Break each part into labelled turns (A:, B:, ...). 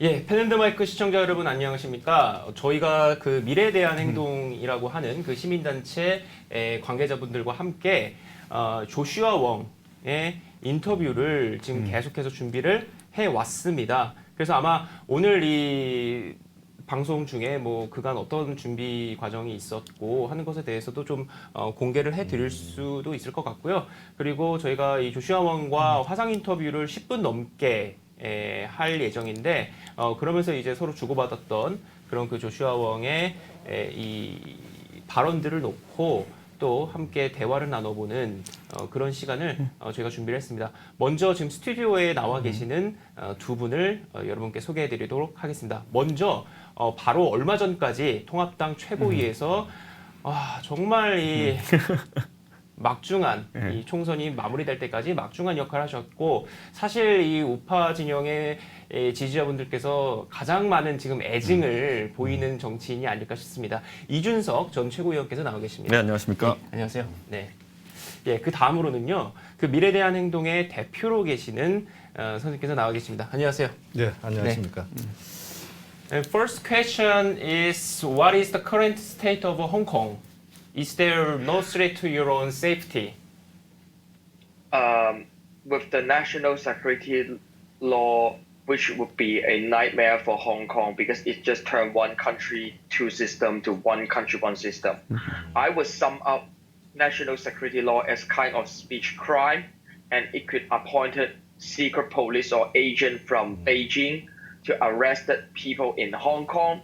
A: 예, 펜앤드마이크 시청자 여러분 안녕하십니까? 저희가 그 미래에 대한 행동이라고 하는 그 시민단체 관계자분들과 함께 조슈아 웡의 인터뷰를 지금 계속해서 준비를 해왔습니다. 그래서 아마 오늘 이 방송 중에 뭐 그간 어떤 준비 과정이 있었고 하는 것에 대해서도 좀 공개를 해드릴 수도 있을 것 같고요. 그리고 저희가 이 조슈아 웡과 화상 인터뷰를 10분 넘게 할 예정인데 그러면서 이제 서로 주고받았던 그런 그 조슈아 웡의 이 발언들을 놓고 또 함께 대화를 나눠보는 그런 시간을 저희가 준비를 했습니다. 먼저 지금 스튜디오에 나와 계시는 두 분을 여러분께 소개해드리도록 하겠습니다. 먼저 바로 얼마 전까지 통합당 최고위에서 정말 이 막중한 이 총선이 마무리될 때까지 막중한 역할을 하셨고 사실 이 우파 진영의 지지자분들께서 가장 많은 지금 애증을 보이는 정치인이 아닐까 싶습니다. 이준석 전 최고위원께서 나와 계십니다.
B: 네, 안녕하십니까.
A: 네, 안녕하세요. 네. 예, 그 다음으로는요. 그 미래대한 행동의 대표로 계시는 선생님께서 나와 계십니다. 안녕하세요.
C: 네, 안녕하십니까.
A: And first question is what is the current state of Hong Kong? Is there no threat to your own safety?
D: With the national security law, which would be a nightmare for Hong Kong because it just turned one country, two system to one country, one system. I would sum up national security law as kind of speech crime, and it could appoint secret police or agent from Beijing to arrest people in Hong Kong,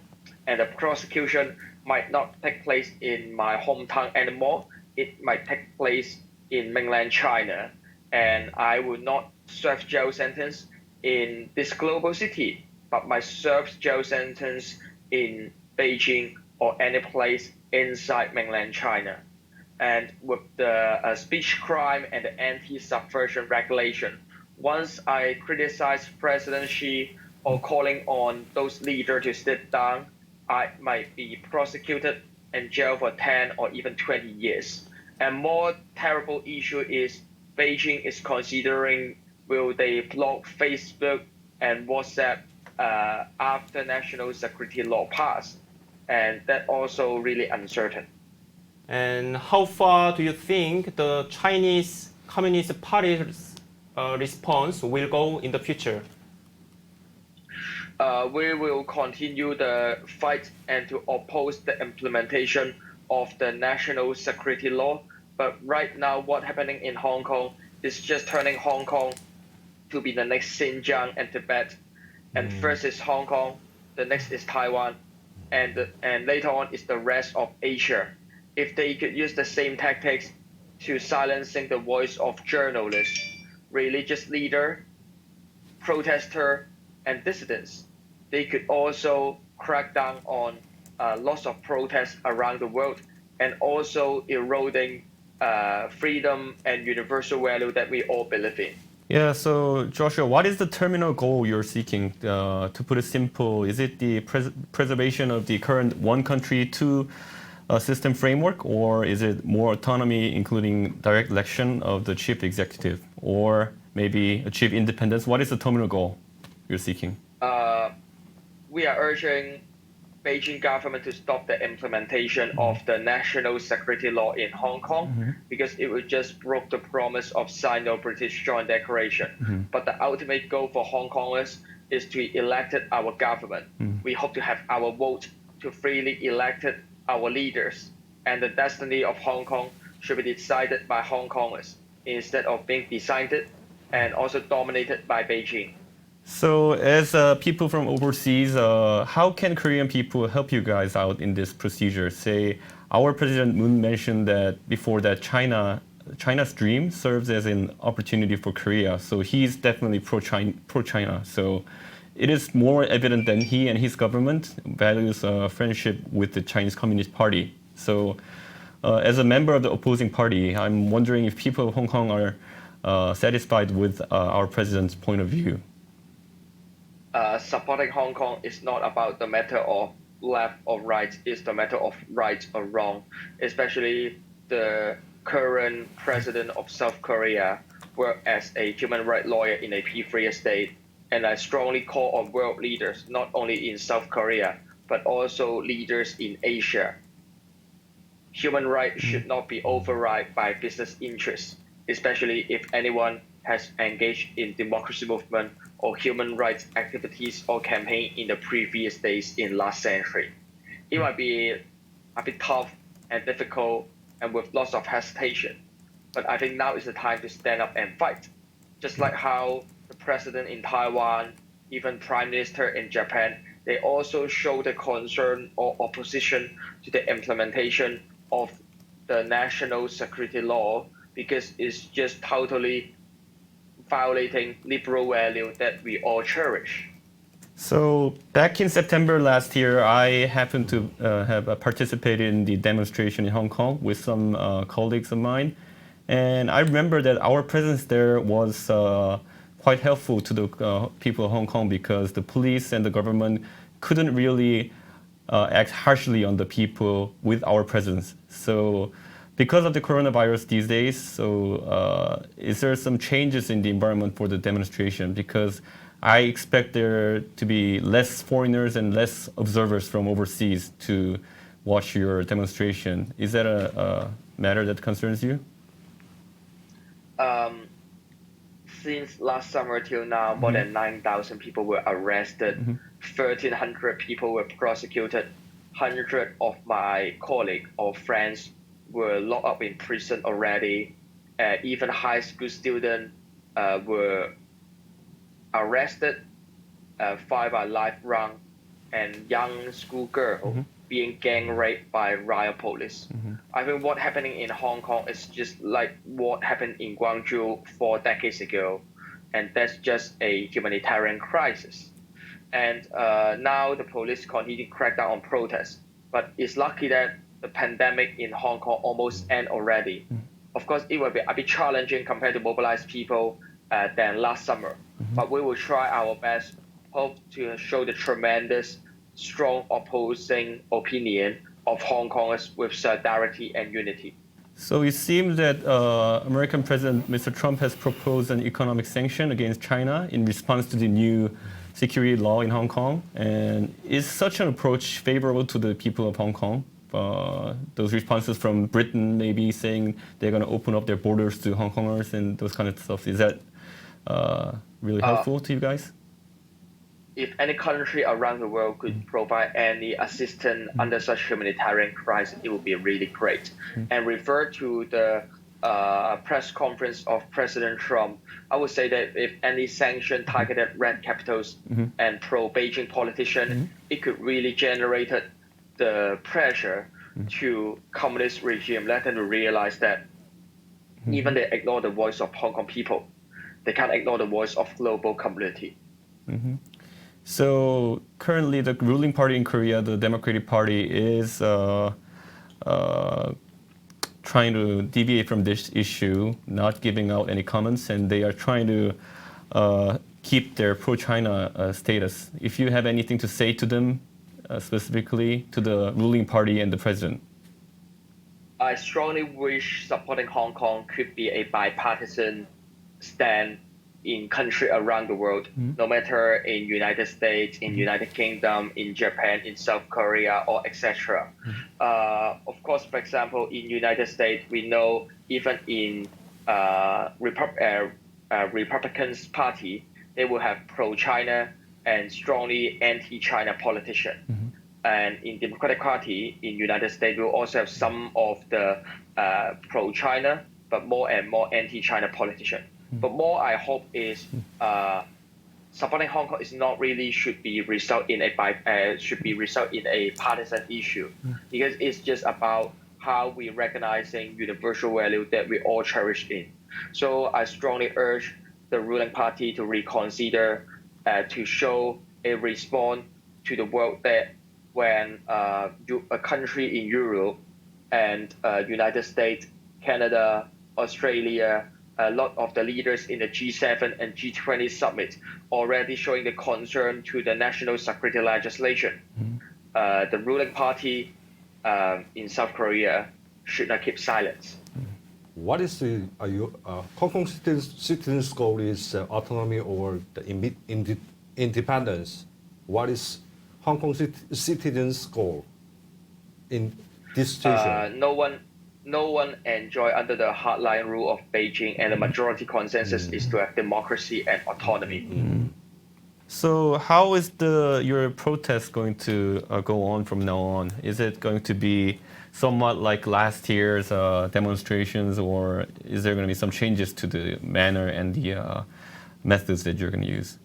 D: and the prosecution might not take place in my hometown anymore. It might take place in mainland China, and I will not serve jail sentence in this global city, but might serve jail sentence in Beijing or any place inside mainland China. And with the speech crime and the anti-subversion regulation, once I criticize President Xi or calling on those leaders to sit down, I might be prosecuted and jailed for 10 or even 20 years. And more terrible issue is Beijing is considering will they block Facebook and WhatsApp after national security law passed. And that also really uncertain.
A: And how far do you think the Chinese Communist Party's response will go in the future?
D: We will continue the fight and to oppose the implementation of the national security law. But right now, what's happening in Hong Kong is just turning Hong Kong to be the next Xinjiang and Tibet. And first is Hong Kong, the next is Taiwan, and later on is the rest of Asia. If they could use the same tactics to silencing the voice of journalists, religious leader, protester, and dissidents, they could also crack down on lots of protests around the world and also eroding freedom and universal value that we all believe in.
B: Yeah, so Joshua, what is the terminal goal you're seeking? To put it simple, is it the preservation of the current one country, two system framework, or is it more autonomy, including direct election of the chief executive, or maybe achieve independence? What is the terminal goal you're seeking?
D: We are urging Beijing government to stop the implementation of the national security law in Hong Kong because it would just broke the promise of Sino-British Joint Declaration. But the ultimate goal for Hong Kongers is to elect our government. We hope to have our vote to freely elect our leaders, and the destiny of Hong Kong should be decided by Hong Kongers instead of being decided and also dominated by Beijing.
B: So, as people from overseas, how can Korean people help you guys out in this procedure? Say, our President Moon mentioned that before that China's dream serves as an opportunity for Korea. So he's definitely pro-China. So it is more evident that he and his government values friendship with the Chinese Communist Party. So, as a member of the opposing party, I'm wondering if people of Hong Kong are satisfied with our president's point of view.
D: Supporting Hong Kong is not about the matter of left or right, it's the matter of right or wrong, especially the current president of South Korea worked as a human rights lawyer in a P3 state, and I strongly call on world leaders, not only in South Korea, but also leaders in Asia. Human rights should not be override by business interests, especially if anyone has engaged in democracy movement or human rights activities or campaign in the previous days in last century. It might be a bit tough and difficult and with lots of hesitation, but I think now is the time to stand up and fight. Just like how the president in Taiwan, even prime minister in Japan, they also show the concern or opposition to the implementation of the national security law because it's just totally violating liberal value that we all cherish.
B: So back in September last year, I happened to have participated in the demonstration in Hong Kong with some colleagues of mine, and I remember that our presence there was quite helpful to the people of Hong Kong because the police and the government couldn't really act harshly on the people with our presence. So because of the coronavirus these days, so is there some changes in the environment for the demonstration? Because I expect there to be less foreigners and less observers from overseas to watch your demonstration. Is that a matter that concerns you?
D: Since last summer till now, more than 9,000 people were arrested, 1,300 people were prosecuted, 100 of my colleagues or friends were locked up in prison already. Even high school students were arrested, 5 are life wrong, and young school girl being gang raped by riot police. I think what happening in Hong Kong is just like what happened in Guangzhou 4 decades ago, and that's just a humanitarian crisis. And now the police continue to crack down on protests, but it's lucky that the pandemic in Hong Kong almost end already. Of course, it will be a bit challenging compared to mobilize people than last summer, but we will try our best, hope to show the tremendous, strong opposing opinion of Hong Kongers with solidarity and unity.
B: So it seems that American President Mr. Trump has proposed an economic sanction against China in response to the new security law in Hong Kong. And is such an approach favorable to the people of Hong Kong? Those responses from Britain maybe saying they're going to open up their borders to Hong Kongers and those kind of stuff. Is that really helpful to you guys?
D: If any country around the world could provide any assistance under such humanitarian crisis, it would be really great. And refer to the press conference of President Trump, I would say that if any sanction targeted red capitals and pro-Beijing politicians, it could really generate the pressure to communist regime, let them realize that even they ignore the voice of Hong Kong people, they can't ignore the voice of global community.
B: So currently, the ruling party in Korea, the Democratic Party, is trying to deviate from this issue, not giving out any comments, and they are trying to keep their pro-China status. If you have anything to say to them, specifically to the ruling party and the president.
D: I strongly wish supporting Hong Kong could be a bipartisan stand in country around the world, no matter in United States, in United Kingdom, in Japan, in South Korea, or etc. Of course, for example, in United States, we know even in Republicans Party, they will have pro-China and strongly anti-China politician. And in Democratic Party in United States, we will also have some of the pro-China, but more and more anti-China politician. But more I hope is supporting Hong Kong is not really should be result in a partisan issue, because it's just about how we recognizing universal value that we all cherish in. So I strongly urge the ruling party to reconsider, to show a response to the world that when a country in Europe and United States, Canada, Australia, a lot of the leaders in the G7 and G20 summit already showing the concern to the national security legislation. The ruling party in South Korea should not keep silence.
C: what is the Hong Kong citizens' goal is autonomy or the independence? What is Hong Kong citizens' goal in this situation?
D: No one enjoy under the hardline rule of Beijing, and the majority consensus is to have democracy and autonomy.
B: So how is your protest going to go on from now on? Is it going to be somewhat like last year's demonstrations, or is there going to be some changes to the manner and the methods that you're going to use?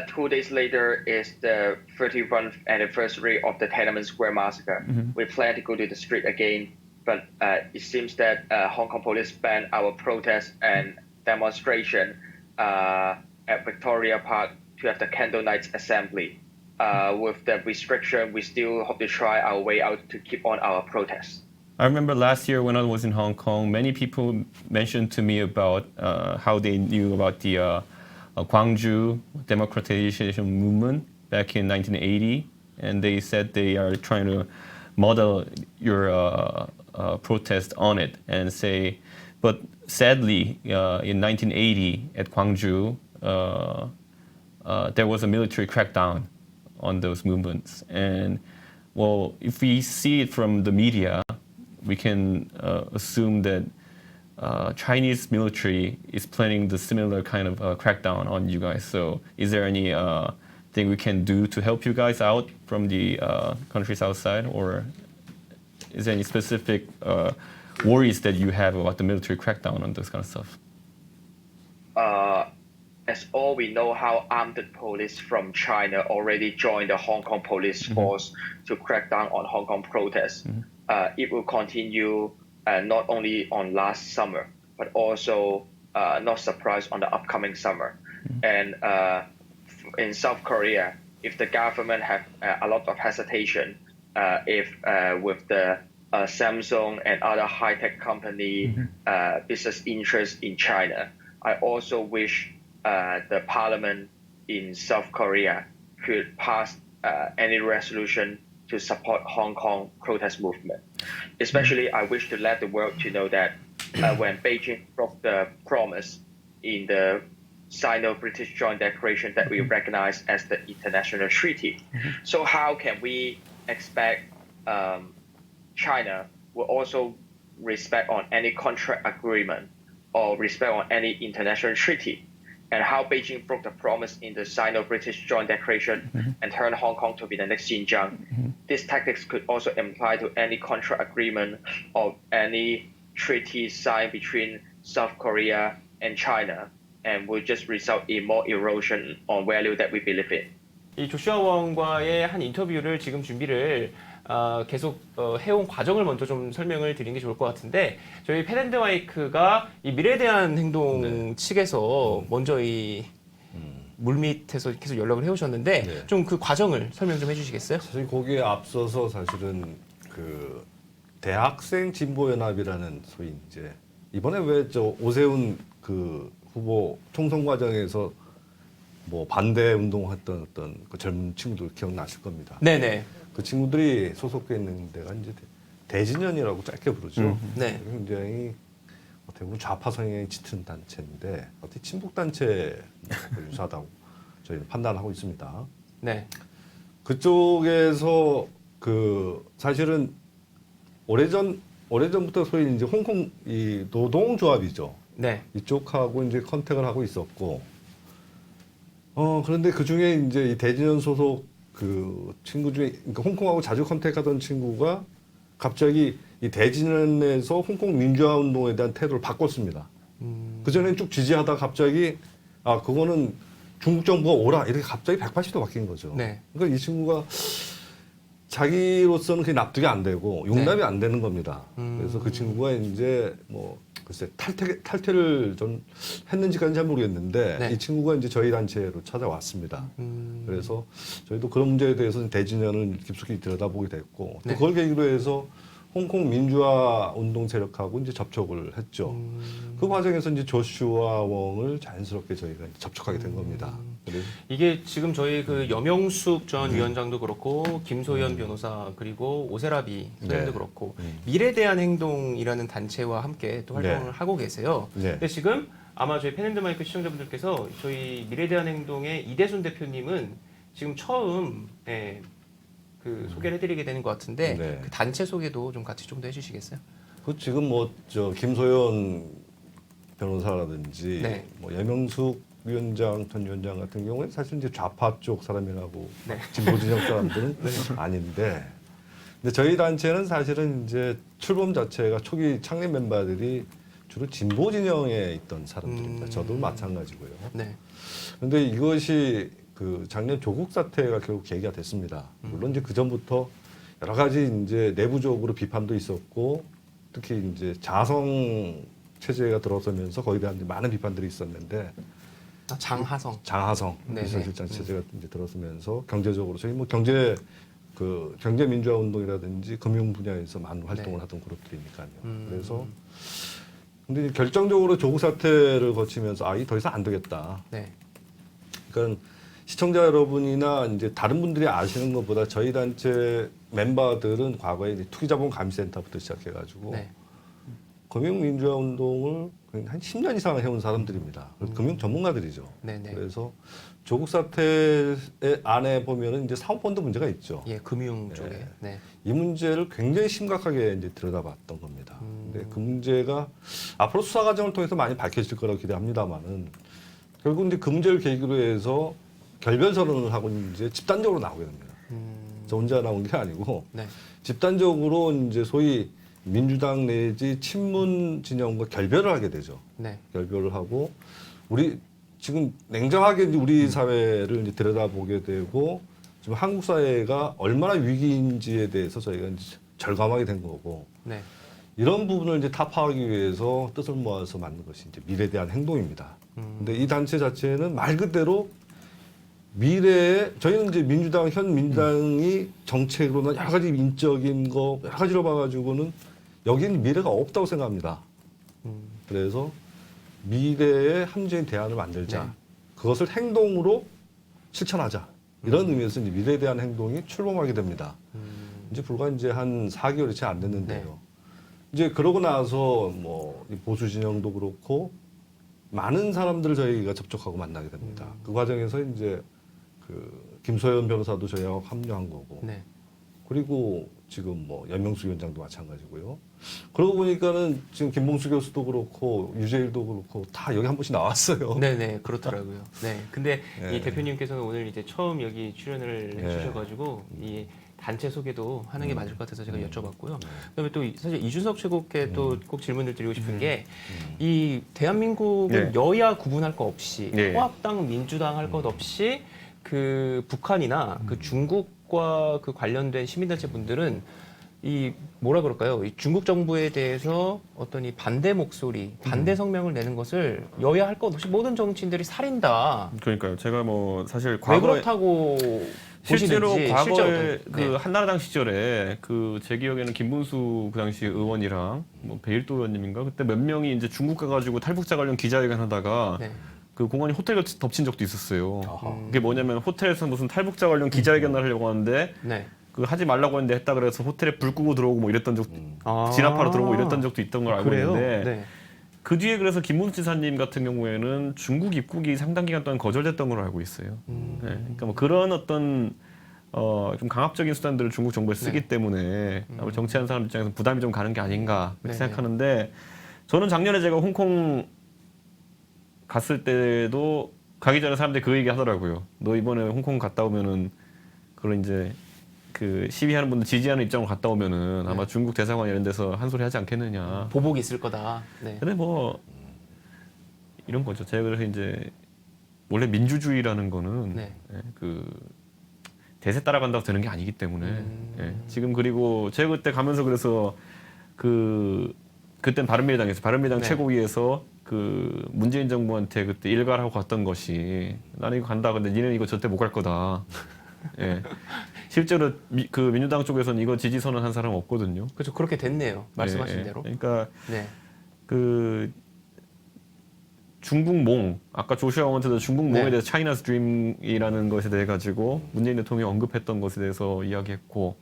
D: 2 days later is the 31st anniversary of the Tiananmen Square massacre. We plan to go to the street again, but it seems that Hong Kong police banned our protest and demonstration at Victoria Park to have the candle night assembly. With the restriction, we still hope to try our way out to keep on our protests.
B: I remember last year when I was in Hong Kong, many people mentioned to me about how they knew about the Gwangju democratization movement back in 1980, and they said they are trying to model your protest on it and say, but sadly, in 1980 at Gwangju, there was a military crackdown on those movements. And well, if we see it from the media, we can assume that Chinese military is planning the similar kind of crackdown on you guys. So is there any thing we can do to help you guys out from the countries outside, or is there any specific worries that you have about the military crackdown on this kind of stuff?
D: As all we know, how armed police from China already joined the Hong Kong police force to crack down on Hong Kong protests. It will continue not only on last summer, but also not surprised on the upcoming summer. And in South Korea, if the government have a lot of hesitation, if with the Samsung and other high-tech company business interest in China, I also wish the parliament in South Korea could pass any resolution to support Hong Kong protest movement. Especially, I wish to let the world to know that when Beijing broke the promise in the Sino-British Joint Declaration that we recognize as the international treaty. So how can we expect China will also respect on any contract agreement or respect on any international treaty? And how Beijing broke the promise in the Sino-British Joint Declaration and turned Hong Kong to be the next Xinjiang. These tactics could also apply to any contract agreement or any treaty signed between South Korea and China, and will just result in more erosion on value that we believe in.
A: 이 조슈아 원과의 한 인터뷰를 지금 준비를 계속 해온 과정을 먼저 좀 설명을 드리는 게 좋을 것 같은데, 저희 펜앤드마이크가 이 미래에 대한 행동 측에서 먼저 이 물밑에서 계속 연락을 해오셨는데 좀 그 과정을 설명 좀 해주시겠어요?
C: 사실 거기에 앞서서 사실은 그 대학생 진보연합이라는 소위 이제 이번에 왜 저 오세훈 그 후보 총선 과정에서 뭐 반대 운동했던 어떤 그 젊은 친구들 기억나실 겁니다.
A: 네네.
C: 그 친구들이 소속돼 있는 데가 이제 대진연이라고 짧게 부르죠.
A: 네.
C: 굉장히 대부분 좌파 성향이 짙은 단체인데 어떻게 친북 단체 유사하다고 저희는 판단하고 있습니다.
A: 네.
C: 그쪽에서 그 사실은 오래전부터 소위 이제 홍콩 이 노동조합이죠.
A: 네.
C: 이쪽하고 이제 컨택을 하고 있었고, 그런데 그 중에 이제 이 대진연 소속 그 친구 중에, 그러니까 홍콩하고 자주 컨택하던 친구가 갑자기 이 대진연에서 홍콩 민주화 운동에 대한 태도를 바꿨습니다. 그전엔 쭉 지지하다가 갑자기, 그거는 중국 정부가 오라, 이렇게 갑자기 180도 바뀐 거죠.
A: 네.
C: 그러니까 이 친구가 자기로서는 그게 납득이 안 되고 용납이 안 되는 겁니다. 그래서 그 친구가 이제 뭐 글쎄 탈퇴를 좀 했는지까지는 잘 모르겠는데
A: 네.
C: 이 친구가 이제 저희 단체로 찾아왔습니다. 그래서 저희도 그런 문제에 대해서 대진연을 깊숙이 들여다보게 됐고 또
A: 네.
C: 그걸 계기로 해서 홍콩 민주화 운동 세력하고 이제 접촉을 했죠. 그 과정에서 이제 조슈아 웡을 자연스럽게 저희가 이제 접촉하게 된 겁니다. 그래서
A: 이게 지금 저희 그 염영숙 전 위원장도 그렇고 김소연 변호사 그리고 오세라비 소장도
C: 네.
A: 그렇고 미래 대한 행동이라는 단체와 함께 또 활동을
C: 네.
A: 하고 계세요.
C: 네.
A: 근데 지금 아마 저희 팬앤드마이크 시청자분들께서 저희 미래 대한 행동의 이대순 대표님은 지금 처음 그 소개를 해드리게 되는 것 같은데
C: 네.
A: 그 단체 소개도 좀 같이 좀 더 해주시겠어요?
C: 그 지금 뭐 저 김소연 변호사라든지
A: 네.
C: 뭐 여명숙 위원장 전 위원장 같은 경우에 사실 이제 좌파 쪽 사람이라고
A: 네.
C: 진보 진영 사람들은 아닌데, 근데 저희 단체는 사실은 이제 출범 자체가 초기 창립 멤버들이 주로 진보 진영에 있던 사람들입니다. 저도 마찬가지고요.
A: 네.
C: 그런데 이것이 그 작년 조국 사태가 결국 계기가 됐습니다. 물론 이제 그 전부터 여러 가지 이제 내부적으로 비판도 있었고, 특히 이제 자성 체제가 들어서면서 거기에 대한 이제 많은 비판들이 있었는데,
A: 장하성.
C: 장하성
A: 네네.
C: 비서실장 체제가 이제 들어서면서 경제적으로 저희 뭐 경제 민주화 운동이라든지 금융 분야에서 많은 활동을
A: 네.
C: 하던 그룹들이니까요. 그래서 근데 이제 결정적으로 조국 사태를 거치면서 이 더 이상 안 되겠다.
A: 네.
C: 그러니까 시청자 여러분이나 이제 다른 분들이 아시는 것보다 저희 단체 멤버들은 과거에 이제 투기자본 감시센터부터 시작해가지고
A: 네.
C: 금융민주화 운동을 한 10년 이상 해온 사람들입니다. 금융 전문가들이죠.
A: 네네.
C: 그래서 조국 사태 안에 보면은 이제 사모펀드 문제가 있죠.
A: 예, 금융 쪽에. 네.
C: 이 문제를 굉장히 심각하게 이제 들여다봤던 겁니다. 근데 그 문제가 앞으로 수사 과정을 통해서 많이 밝혀질 거라고 기대합니다만은 결국 이제 그 문제를 계기로 해서 결별 선언을 하고 이제 집단적으로 나오게 됩니다. 저 혼자 나온 게 아니고
A: 네.
C: 집단적으로 이제 소위 민주당 내지 친문 진영과 결별을 하게 되죠.
A: 네.
C: 결별을 하고 우리 지금 냉정하게 이제 우리 사회를 이제 들여다보게 되고 지금 한국 사회가 얼마나 위기인지에 대해서 저희가 이제 절감하게 된 거고,
A: 네.
C: 이런 부분을 이제 타파하기 위해서 뜻을 모아서 만든 것이 이제 미래에 대한 행동입니다. 근데 이 단체 자체는 말 그대로 미래에 저희는 이제 현 민주당이 정책으로나 여러 가지 인적인 거 여러 가지로 봐가지고는 여기는 미래가 없다고 생각합니다. 그래서 미래에 합리적인 대안을 만들자.
A: 네.
C: 그것을 행동으로 실천하자. 이런 의미에서 이제 미래에 대한 행동이 출범하게 됩니다. 이제 불과 이제 한 4개월이 채 안 됐는데요.
A: 네.
C: 이제 그러고 나서 뭐 보수 진영도 그렇고 많은 사람들을 저희가 접촉하고 만나게 됩니다. 그 과정에서 이제 그 김소연 변호사도 저희하고 합류한 거고,
A: 네.
C: 그리고 지금 뭐 연명수 위원장도 마찬가지고요. 그러고 보니까는 지금 김봉수 교수도 그렇고 유재일도 그렇고 다 여기 한 번씩 나왔어요.
A: 네네 그렇더라고요. 네. 근데
C: 네.
A: 이 대표님께서는 오늘 이제 처음 여기 출연을
C: 네.
A: 해주셔가지고 이 단체 소개도 하는 게 맞을 것 같아서 제가 여쭤봤고요. 그다음에 또 사실 이준석 최고께 또 꼭 질문을 드리고 싶은 게 이 대한민국은
B: 네.
A: 여야 구분할 거 없이
B: 네.
A: 통합당, 민주당 할 것 없이 그 북한이나 그 중국과 그 관련된 시민단체 분들은 이 뭐라 그럴까요? 이 중국 정부에 대해서 어떤 이 반대 목소리, 반대 성명을 내는 것을 여야 할 것 없이 모든 정치인들이 살인다.
B: 그러니까요. 제가 뭐 사실
A: 왜
B: 과거에
A: 그렇다고
B: 실제로
A: 보시는지,
B: 과거에
A: 실제
B: 그
A: 어떤- 네.
B: 한나라당 시절에 그 제 기억에는 김문수 그 당시 의원이랑 뭐 배일도 의원님인가 그때 몇 명이 이제 중국 가가지고 탈북자 관련 기자회견 하다가
A: 네.
B: 그 공안이 호텔 덮친 적도 있었어요.
C: 아하.
B: 그게 뭐냐면 호텔에서 무슨 탈북자 관련 기자회견을 하려고 하는데
A: 네.
B: 그 하지 말라고 했는데 했다 그래서 호텔에 불 끄고 들어오고 뭐 이랬던 적
A: 아.
B: 진압하러 들어오고 이랬던 적도 있던 걸 알고
A: 그래요?
B: 있는데
A: 네.
B: 그 뒤에 그래서 김문수 지사님 같은 경우에는 중국 입국이 상당 기간 동안 거절됐던 걸로 알고 있어요. 네, 그러니까 뭐 그런 어떤 좀 강압적인 수단들을 중국 정부에 쓰기
A: 네.
B: 때문에 아무래도 정치하는 사람 입장에서 부담이 좀 가는 게 아닌가
A: 네네.
B: 그렇게 생각하는데 저는 작년에 제가 홍콩 갔을 때도 가기 전에 사람들이 그 얘기 하더라고요. 너 이번에 홍콩 갔다 오면은 그런 이제 그 시위하는 분들 지지하는 입장으로 갔다 오면은 아마 중국 대사관 이런 데서 한 소리 하지 않겠느냐.
A: 보복이 있을 거다. 네.
B: 근데 뭐 이런 거죠. 제가 그래서 이제 원래 민주주의라는 거는
A: 네.
B: 그 대세 따라간다고 되는 게 아니기 때문에 지금 그리고 제가 그때 가면서 그래서 그땐 바른미래당
A: 네.
B: 최고위에서 그 문재인 정부한테 그때 일갈하고 갔던 것이 나는 이거 간다 근데 니는 이거 절대 못 갈 거다. 예. 실제로 그 민주당 쪽에서는 이거 지지 선언한 사람 없거든요.
A: 그렇죠. 그렇게 됐네요. 말씀하신
B: 예, 예.
A: 대로.
B: 그러니까
A: 네.
B: 그 중국몽 아까 조슈아 원트도 중국몽에
A: 네.
B: 대해서 차이나's 드림이라는 것에 대해 가지고 문재인 대통령이 언급했던 것에 대해서 이야기했고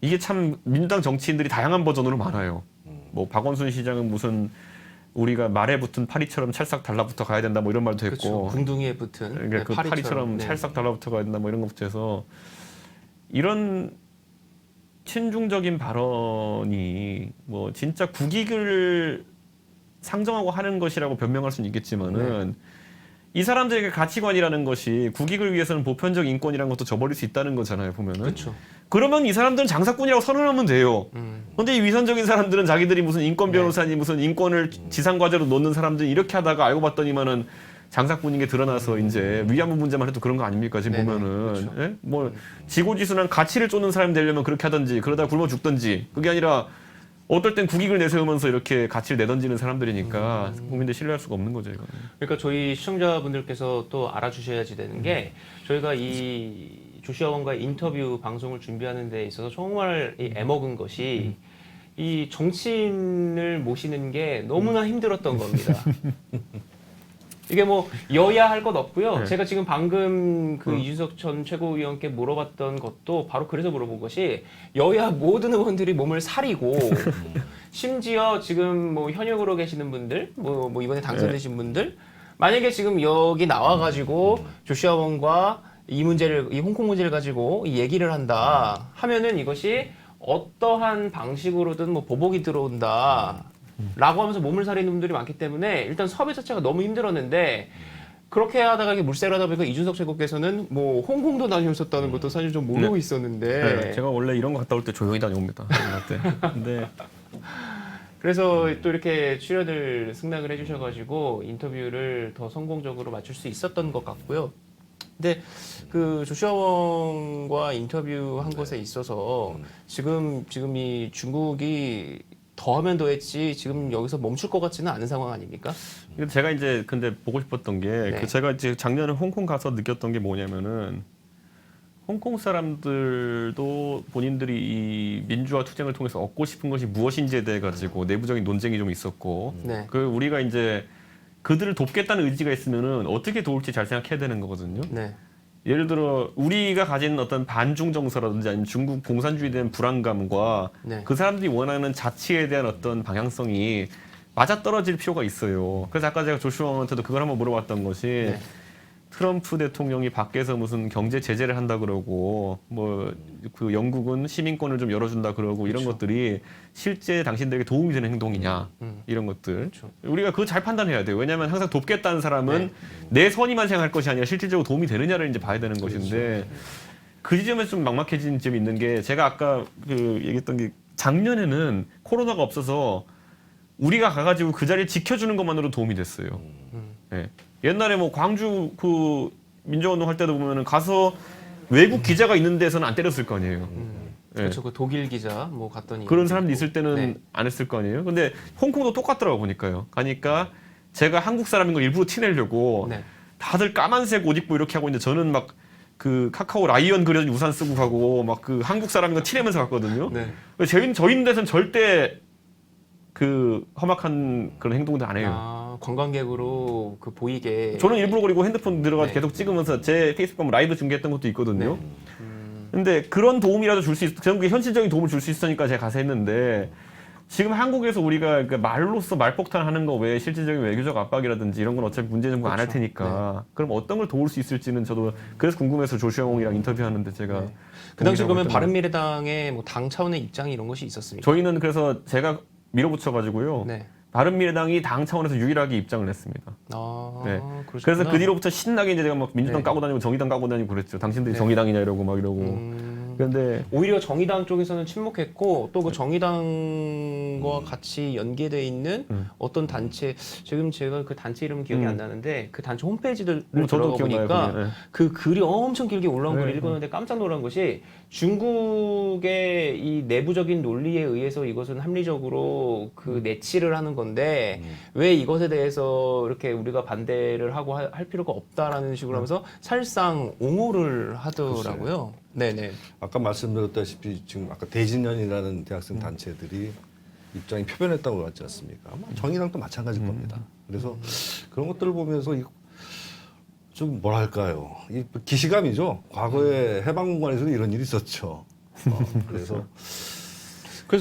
B: 이게 참 민주당 정치인들이 다양한 버전으로 많아요. 뭐 박원순 시장은 무슨 우리가 말에 붙은 파리처럼 찰싹 달라붙어 가야 된다 뭐 이런 말도
A: 그렇죠.
B: 했고
A: 궁둥이에 붙은
B: 그러니까
A: 네,
B: 그 파리처럼
A: 네.
B: 찰싹 달라붙어 가야 된다 뭐 이런 것부터 해서 이런 친중적인 발언이 뭐 진짜 국익을 상정하고 하는 것이라고 변명할 수는 있겠지만은 이 사람들에게 가치관이라는 것이 국익을 위해서는 보편적 인권이라는 것도 저버릴 수 있다는 거잖아요 보면은.
A: 그렇죠.
B: 그러면 이 사람들은 장사꾼이라고 선언하면 돼요. 근데 이 위선적인 사람들은 자기들이 무슨 인권 변호사니 무슨 인권을 지상 과제로 놓는 사람들이 이렇게 하다가 알고 봤더니만은 장사꾼인 게 드러나서 이제 위안부 문제만 해도 그런 거 아닙니까 지금
A: 네네,
B: 보면은
A: 그렇죠.
B: 예? 뭐 지고지순한 가치를 쫓는 사람이 되려면 그렇게 하든지 그러다 굶어 죽든지 그게 아니라 어떨 땐 국익을 내세우면서 이렇게 가치를 내던지는 사람들이니까 국민들 신뢰할 수가 없는 거죠 이거는.
A: 그러니까 저희 시청자분들께서 또 알아주셔야지 되는 게 저희가 이 조슈아 원과의 인터뷰 방송을 준비하는 데 있어서 정말 이 애먹은 것이 이 정치인을 모시는 게 너무나 힘들었던 겁니다. 이게 뭐 여야 할 것 없고요.
B: 네.
A: 제가 지금 방금 그 이준석 전 최고위원께 물어봤던 것도 바로 그래서 물어본 것이 여야 모든 의원들이 몸을 사리고 심지어 지금 뭐 현역으로 계시는 분들, 뭐 이번에 당선되신 분들 만약에 지금 여기 나와가지고 조슈아 원과 이 문제를 이 홍콩 문제를 가지고 이 얘기를 한다 하면은 이것이 어떠한 방식으로든 뭐 보복이 들어온다. 라고 하면서 몸을 사리는 분들이 많기 때문에 일단 섭외 자체가 너무 힘들었는데 그렇게 하다가 이게 물세를 하다 보니까 이준석 최고께서는 뭐 홍콩도 다녀오셨다는 것도 사실 좀 모르고 있었는데
B: 네, 제가 원래 이런 거 갔다 올 때 조용히 다녀옵니다. 때. 근데
A: 그래서 또 이렇게 출연을 승낙을 해주셔가지고 인터뷰를 더 성공적으로 마칠 수 있었던 것 같고요. 근데 그 조슈아 원과 인터뷰한 것에 있어서 지금 이 중국이 더하면 더했지 지금 여기서 멈출 것 같지는 않은 상황 아닙니까?
B: 제가 이제 근데 보고 싶었던 게
A: 네.
B: 그 제가 이제 작년에 홍콩 가서 느꼈던 게 뭐냐면은 홍콩 사람들도 본인들이 이 민주화 투쟁을 통해서 얻고 싶은 것이 무엇인지에 대해 가지고 내부적인 논쟁이 좀 있었고
A: 네.
B: 그 우리가 이제 그들을 돕겠다는 의지가 있으면은 어떻게 도울지 잘 생각해야 되는 거거든요.
A: 네.
B: 예를 들어 우리가 가진 어떤 반중 정서라든지 아니면 중국 공산주의에 대한 불안감과
A: 네.
B: 그 사람들이 원하는 자치에 대한 어떤 방향성이 맞아떨어질 필요가 있어요. 그래서 아까 제가 조슈아 원한테도 그걸 한번 물어봤던 것이
A: 네.
B: 트럼프 대통령이 밖에서 무슨 경제 제재를 한다 그러고 뭐 그 영국은 시민권을 좀 열어준다 그러고 이런 것들이 실제 당신들에게 도움이 되는 행동이냐 이런 것들
A: 그렇죠.
B: 우리가 그거 잘 판단해야 돼요. 왜냐하면 항상 돕겠다는 사람은 내 선의만 생각할 것이 아니라 실질적으로 도움이 되느냐를 이제 봐야 되는 것인데 그 지점에서 좀 막막해진 점이 있는 게 제가 아까 그 얘기했던 게 작년에는 코로나가 없어서 우리가 가가지고 그 자리를 지켜주는 것만으로 도움이 됐어요. 예. 옛날에 뭐 광주 그 민주화운동 할 때도 보면은 가서 외국 기자가 있는 데서는 안 때렸을 거 아니에요. 예.
A: 그렇죠. 그 독일 기자 뭐 갔더니
B: 그런 사람들 있을 때는
A: 네.
B: 안 했을 거 아니에요. 근데 홍콩도 똑같더라고 보니까요. 가니까 제가 한국 사람인 걸 일부러 티내려고
A: 네.
B: 다들 까만색 옷 입고 이렇게 하고 있는데 저는 막 그 카카오 라이언 그려진 우산 쓰고 가고 막 그 한국 사람인 거 티내면서 갔거든요.
A: 네.
B: 저희 데서는 절대 그 험악한 그런 행동들 안 해요.
A: 아, 관광객으로 그 보이게
B: 저는 일부러 그리고 핸드폰 들어가서
A: 네.
B: 계속 찍으면서 제 페이스북 가면 라이브 중계했던 것도 있거든요.
A: 네.
B: 근데 그런 도움이라도 줄 수 있, 그게 현실적인 도움을 줄 수 있으니까 제가 가서 했는데 지금 한국에서 우리가 그 말로써 말폭탄하는 거 외에 실질적인 외교적 압박이라든지 이런 건 어차피 문제 정부 안 할
A: 그렇죠.
B: 테니까 그럼 어떤 걸 도울 수 있을지는 저도 그래서 궁금해서 조슈아 원이랑 인터뷰하는데 제가
A: 네. 그 당시
B: 동의를
A: 그러면
B: 하고
A: 바른미래당의 뭐 당 차원의 입장이 이런 것이 있었습니까?
B: 저희는 그래서 제가 밀어붙여가지고요.
A: 네.
B: 바른미래당이 당 차원에서 유일하게 입장을 냈습니다.
A: 아,
B: 네.
A: 그러셨구나.
B: 그래서 그 뒤로부터 신나게 이제 제가 막 민주당
A: 네.
B: 까고 다니고 정의당 까고 다니고 그랬죠. 당신들이
A: 네.
B: 정의당이냐 이러고 막 이러고. 근데
A: 오히려 정의당 쪽에서는 침묵했고 또 그 정의당과 같이 연계돼 있는 어떤 단체 지금 제가 그 단체 이름은 기억이 안 나는데 그 단체 홈페이지를
B: 저도
A: 들어가
B: 기억나요,
A: 보니까
B: 그게. 네.
A: 그 글이 엄청 길게 올라온
B: 네,
A: 글을 읽었는데 깜짝 놀란 것이 중국의 이 내부적인 논리에 의해서 이것은 합리적으로 그 내치를 하는 건데 왜 이것에 대해서 이렇게 우리가 반대를 하고 할 필요가 없다라는 식으로 하면서 사실상 옹호를 하더라고요. 네네.
C: 아까 말씀드렸다시피 지금 아까 대진련이라는 대학생 단체들이 입장이 표변했다고 하지 않습니까? 아마 정의당도 마찬가지일 겁니다. 그래서 그런 것들을 보면서 좀 뭐랄까요? 이 기시감이죠. 과거에 해방군관에서도 이런 일이 있었죠. 그래서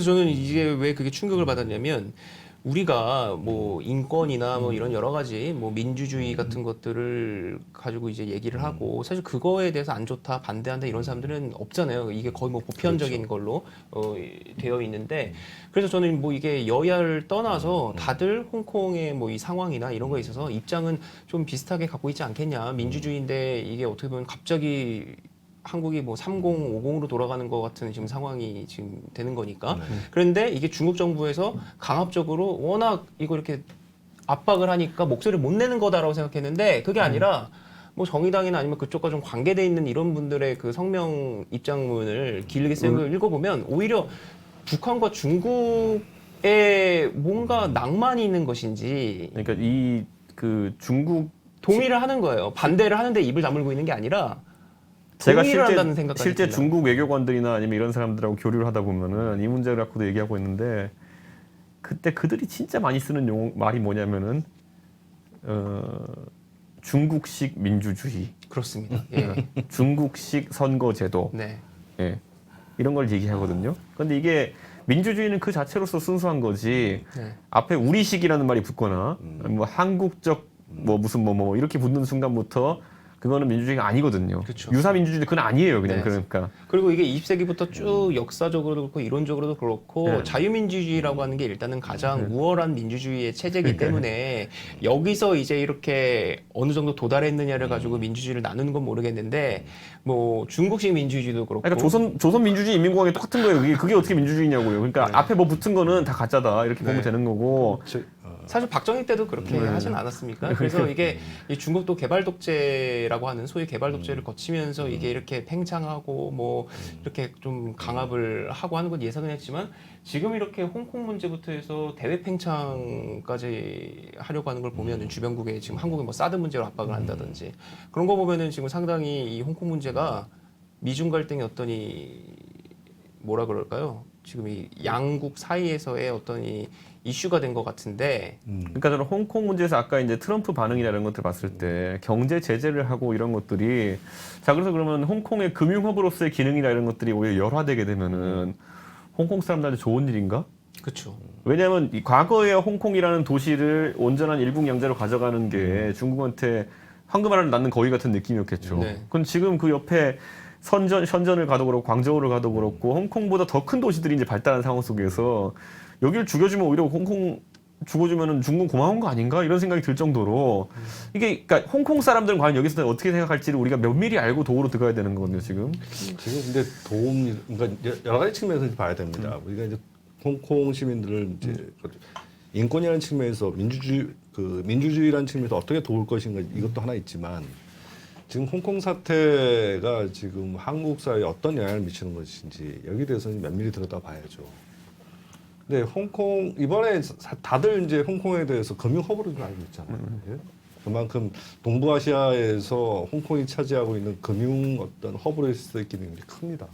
A: 저는 이게 왜 그게 충격을 받았냐면 우리가 뭐 인권이나 뭐 이런 여러 가지 뭐 민주주의 같은 것들을 가지고 이제 얘기를 하고 사실 그거에 대해서 안 좋다 반대한다 이런 사람들은 없잖아요. 이게 거의 뭐 보편적인 걸로 되어 있는데 그래서 저는 뭐 이게 여야를 떠나서 다들 홍콩의 뭐 이 상황이나 이런 거에 있어서 입장은 좀 비슷하게 갖고 있지 않겠냐. 민주주의인데 이게 어떻게 보면 갑자기 한국이 뭐 3050으로 돌아가는 것 같은 지금 상황이 지금 되는 거니까. 그런데 이게 중국 정부에서 강압적으로 워낙 이거 이렇게 압박을 하니까 목소리를 못 내는 거다라고 생각했는데 그게 아니라 뭐 정의당이나 아니면 그쪽과 좀 관계돼 있는 이런 분들의 그 성명 입장문을 길게 쓴 걸 읽어보면 오히려 북한과 중국에 뭔가 낭만이 있는 것인지
B: 그러니까 이 그 중국
A: 동의를 하는 거예요. 반대를 하는데 입을 다물고 있는 게 아니라
B: 제가
A: 동의를 한다는 생각까지
B: 실제
A: 든다.
B: 중국 외교관들이나 아니면 이런 사람들하고 교류를 하다 보면은 이 문제를 갖고도 얘기하고 있는데 그때 그들이 진짜 많이 쓰는 말이 뭐냐면은 중국식 민주주의,
A: 그렇습니다. 예.
B: 중국식 선거제도,
A: 네.
B: 예, 이런 걸 얘기하거든요. 그런데 이게 민주주의는 그 자체로서 순수한 거지.
A: 네.
B: 앞에 우리식이라는 말이 붙거나 뭐 한국적 뭐 무슨 뭐 이렇게 붙는 순간부터 그거는 민주주의가 아니거든요.
A: 그쵸.
B: 유사 민주주의 그건 아니에요. 그냥
A: 네.
B: 그러니까.
A: 그리고 이게 20세기부터 쭉 역사적으로도 그렇고 이론적으로도 그렇고
B: 네.
A: 자유민주주의라고 하는 게 일단은 가장 우월한 민주주의의 체제이기 때문에 여기서 이제 이렇게 어느 정도 도달했느냐를 가지고 민주주의를 나누는 건 모르겠는데 뭐 중국식 민주주의도 그렇고
B: 그러니까 조선 민주주의 인민공화국이 똑같은 거예요. 그게 어떻게 민주주의냐고요. 그러니까 앞에 뭐 붙은 거는 다 가짜다 이렇게 보면 되는 거고.
A: 사실 박정희 때도 그렇게 하진 않았습니까? 그래서 이게 이 중국도 개발 독재라고 하는 소위 개발 독재를 거치면서 이게 이렇게 팽창하고 뭐 이렇게 좀 강압을 하고 하는 건 예상은 했지만 지금 이렇게 홍콩 문제부터 해서 대외 팽창까지 하려고 하는 걸 보면은 주변국에 지금 한국에 뭐 사드 문제로 압박을 한다든지 그런 거 보면은 지금 상당히 이 홍콩 문제가 미중 갈등의 어떤 이 뭐라 그럴까요? 지금 이 양국 사이에서의 어떤 이 이슈가 된 것 같은데.
B: 그러니까 저는 홍콩 문제에서 아까 이제 트럼프 반응이나 이런 것들 봤을 때 경제 제재를 하고 이런 것들이 자 그래서 그러면 홍콩의 금융 허브로서의 기능이나 이런 것들이 오히려 열화되게 되면은 홍콩 사람들한테 좋은 일인가?
A: 그렇죠.
B: 왜냐하면 이 과거에 홍콩이라는 도시를 온전한 일국 양자로 가져가는 게 중국한테 황금알을 낳는 거위 같은 느낌이었겠죠.
A: 네.
B: 그럼 지금 그 옆에 선전을 가도 그렇고 광저우를 가도 그렇고 홍콩보다 더 큰 도시들이 이제 발달한 상황 속에서 여기를 죽여주면 오히려 홍콩 죽어주면은 중국 고마운 거 아닌가 이런 생각이 들 정도로 이게 그러니까 홍콩 사람들은 과연 여기서 어떻게 생각할지를 우리가 면밀히 알고 도구로 들어가야 되는 거거든요 지금.
C: 지금 근데 그러니까 여러 가지 측면에서 이제 봐야 됩니다. 우리가 이제 홍콩 시민들을 이제 인권이라는 측면에서 민주주의라는 측면에서 어떻게 도울 것인가 이것도 하나 있지만 지금 홍콩 사태가 지금 한국 사회에 어떤 영향을 미치는 것인지 여기에 대해서는 면밀히 들여다봐야죠. 근데 홍콩 이번에 다들 이제 홍콩에 대해서 금융 허브로 좀 알고 있잖아요. 예? 그만큼 동부아시아에서 홍콩이 차지하고 있는 금융 어떤 허브로서의 기능이 큽니다.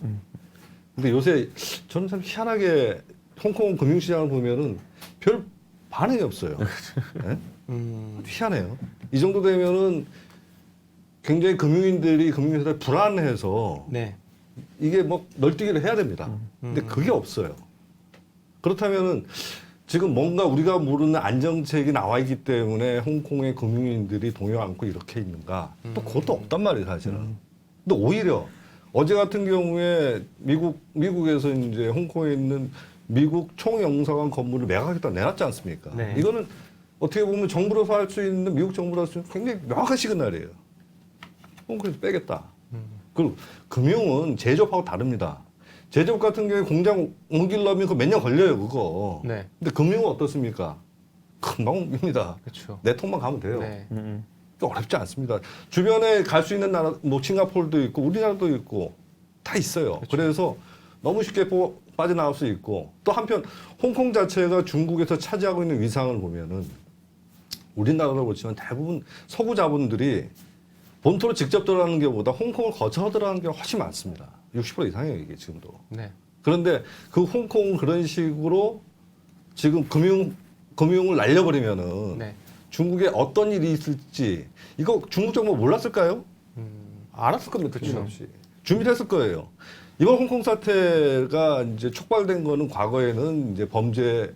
C: 근데 요새 저는 참 희한하게 홍콩 금융시장을 보면은 별 반응이 없어요. 예? 희한해요. 이 정도 되면은 굉장히 금융인들이 금융회사에 불안해서
A: 네.
C: 이게 뭐 널뛰기를 해야 됩니다. 근데 그게 없어요. 그렇다면은 지금 뭔가 우리가 모르는 안정책이 나와 있기 때문에 홍콩의 금융인들이 동요 안고 이렇게 있는가? 또 그것도 없단 말이에요, 사실은. 근데 오히려 어제 같은 경우에 미국에서 이제 홍콩에 있는 미국 총영사관 건물을 매각하겠다 내놨지 않습니까?
A: 네.
C: 이거는 어떻게 보면 정부로서 할 수 있는 미국 정부로서 할 수 있는 굉장히 명확한 시그널이에요. 홍콩에서 빼겠다. 그리고 금융은 제조업하고 다릅니다. 제조업 같은 경우에 공장 옮기려면 그 몇 년 걸려요, 그거.
A: 네.
C: 근데 금융은 어떻습니까? 금방 옮깁니다.
A: 그렇죠.
C: 내 통만 가면 돼요.
A: 네.
C: 어렵지 않습니다. 주변에 갈 수 있는 나라, 뭐 싱가포르도 있고 우리나라도 있고 다 있어요.
A: 그렇죠.
C: 그래서 너무 쉽게 빠져나올 수 있고 또 한편 홍콩 자체가 중국에서 차지하고 있는 위상을 보면은 우리나라도 그렇지만 대부분 서구 자본들이 본토로 직접 들어가는 경우보다 홍콩을 거쳐 들어가는 경우가 훨씬 많습니다. 60% 이상이에요, 이게 지금도.
A: 네.
C: 그런데 그 홍콩을 그런 식으로 지금 금융을 날려버리면은
A: 네.
C: 중국에 어떤 일이 있을지 이거 중국 정부 몰랐을까요? 알았을 겁니다. 틀림없이. 준비를 했을 거예요. 이번 홍콩 사태가 이제 촉발된 거는 과거에는 이제 범죄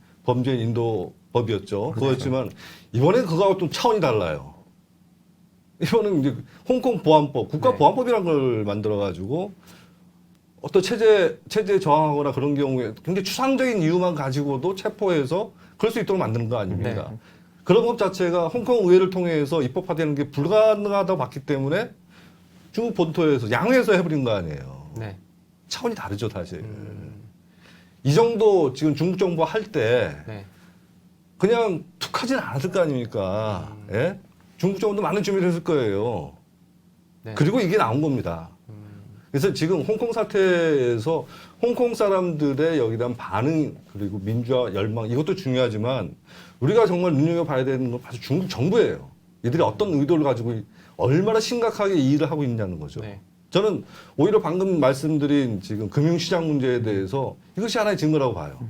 C: 인도 법이었죠. 그렇지만 이번엔 그거하고 좀 차원이 달라요. 이거는 이제 홍콩 보안법, 국가
A: 네.
C: 보안법이라는 걸 만들어 가지고 어떤 체제 저항하거나 그런 경우에 굉장히 추상적인 이유만 가지고도 체포해서 그럴 수 있도록 만드는 거 아닙니까?
A: 네.
C: 그런 법 자체가 홍콩 의회를 통해서 입법화되는 게 불가능하다고 봤기 때문에 중국 본토에서 양회에서 해버린 거 아니에요.
A: 네.
C: 차원이 다르죠, 사실. 이 정도 지금 중국 정부 할 때
A: 네.
C: 그냥 툭 하진 않았을 거 아닙니까? 예? 중국 정부도 많은 준비를 했을 거예요.
A: 네.
C: 그리고 이게 나온 겁니다. 그래서 지금 홍콩 사태에서 홍콩 사람들의 여기에 대한 반응 그리고 민주화 열망 이것도 중요하지만 우리가 정말 눈여겨봐야 되는 건 바로 중국 정부예요. 이들이 어떤 의도를 가지고 얼마나 심각하게 이 일을 하고 있냐는 거죠.
A: 네.
C: 저는 오히려 방금 말씀드린 지금 금융시장 문제에 대해서 이것이 하나의 증거라고 봐요.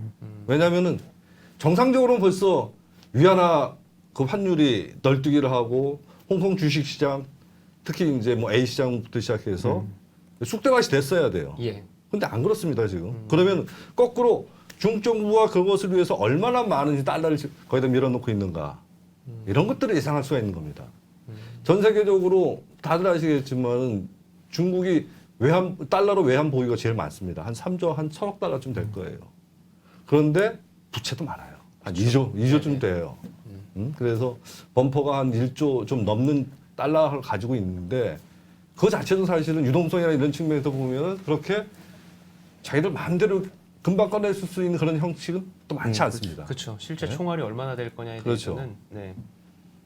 C: 왜냐하면은 정상적으로는 벌써 위안화 그 환율이 널뛰기를 하고 홍콩 주식시장 특히 이제 뭐 A 시장부터 시작해서 쑥대밭이 됐어야 돼요.
A: 예.
C: 근데 안 그렇습니다, 지금. 그러면 거꾸로 중국 정부가 그것을 위해서 얼마나 많은 달러를 거기다 밀어넣고 있는가. 이런 것들을 예상할 수가 있는 겁니다. 전 세계적으로 다들 아시겠지만 중국이 달러로 외환 보유가 제일 많습니다. 한 3조, 한 1,000억 달러쯤 될 거예요. 그런데 부채도 많아요. 한 2조쯤 돼요. 그래서 범퍼가 한 1조 좀 넘는 달러를 가지고 있는데 그 자체도 사실은 유동성이나 이런 측면에서 보면 그렇게 자기들 마음대로 금방 꺼낼 수 있는 그런 형식은 또 많지 않습니다.
A: 그렇죠. 실제
C: 네.
A: 총알이 얼마나 될 거냐에
C: 그렇죠.
A: 대해서는 네.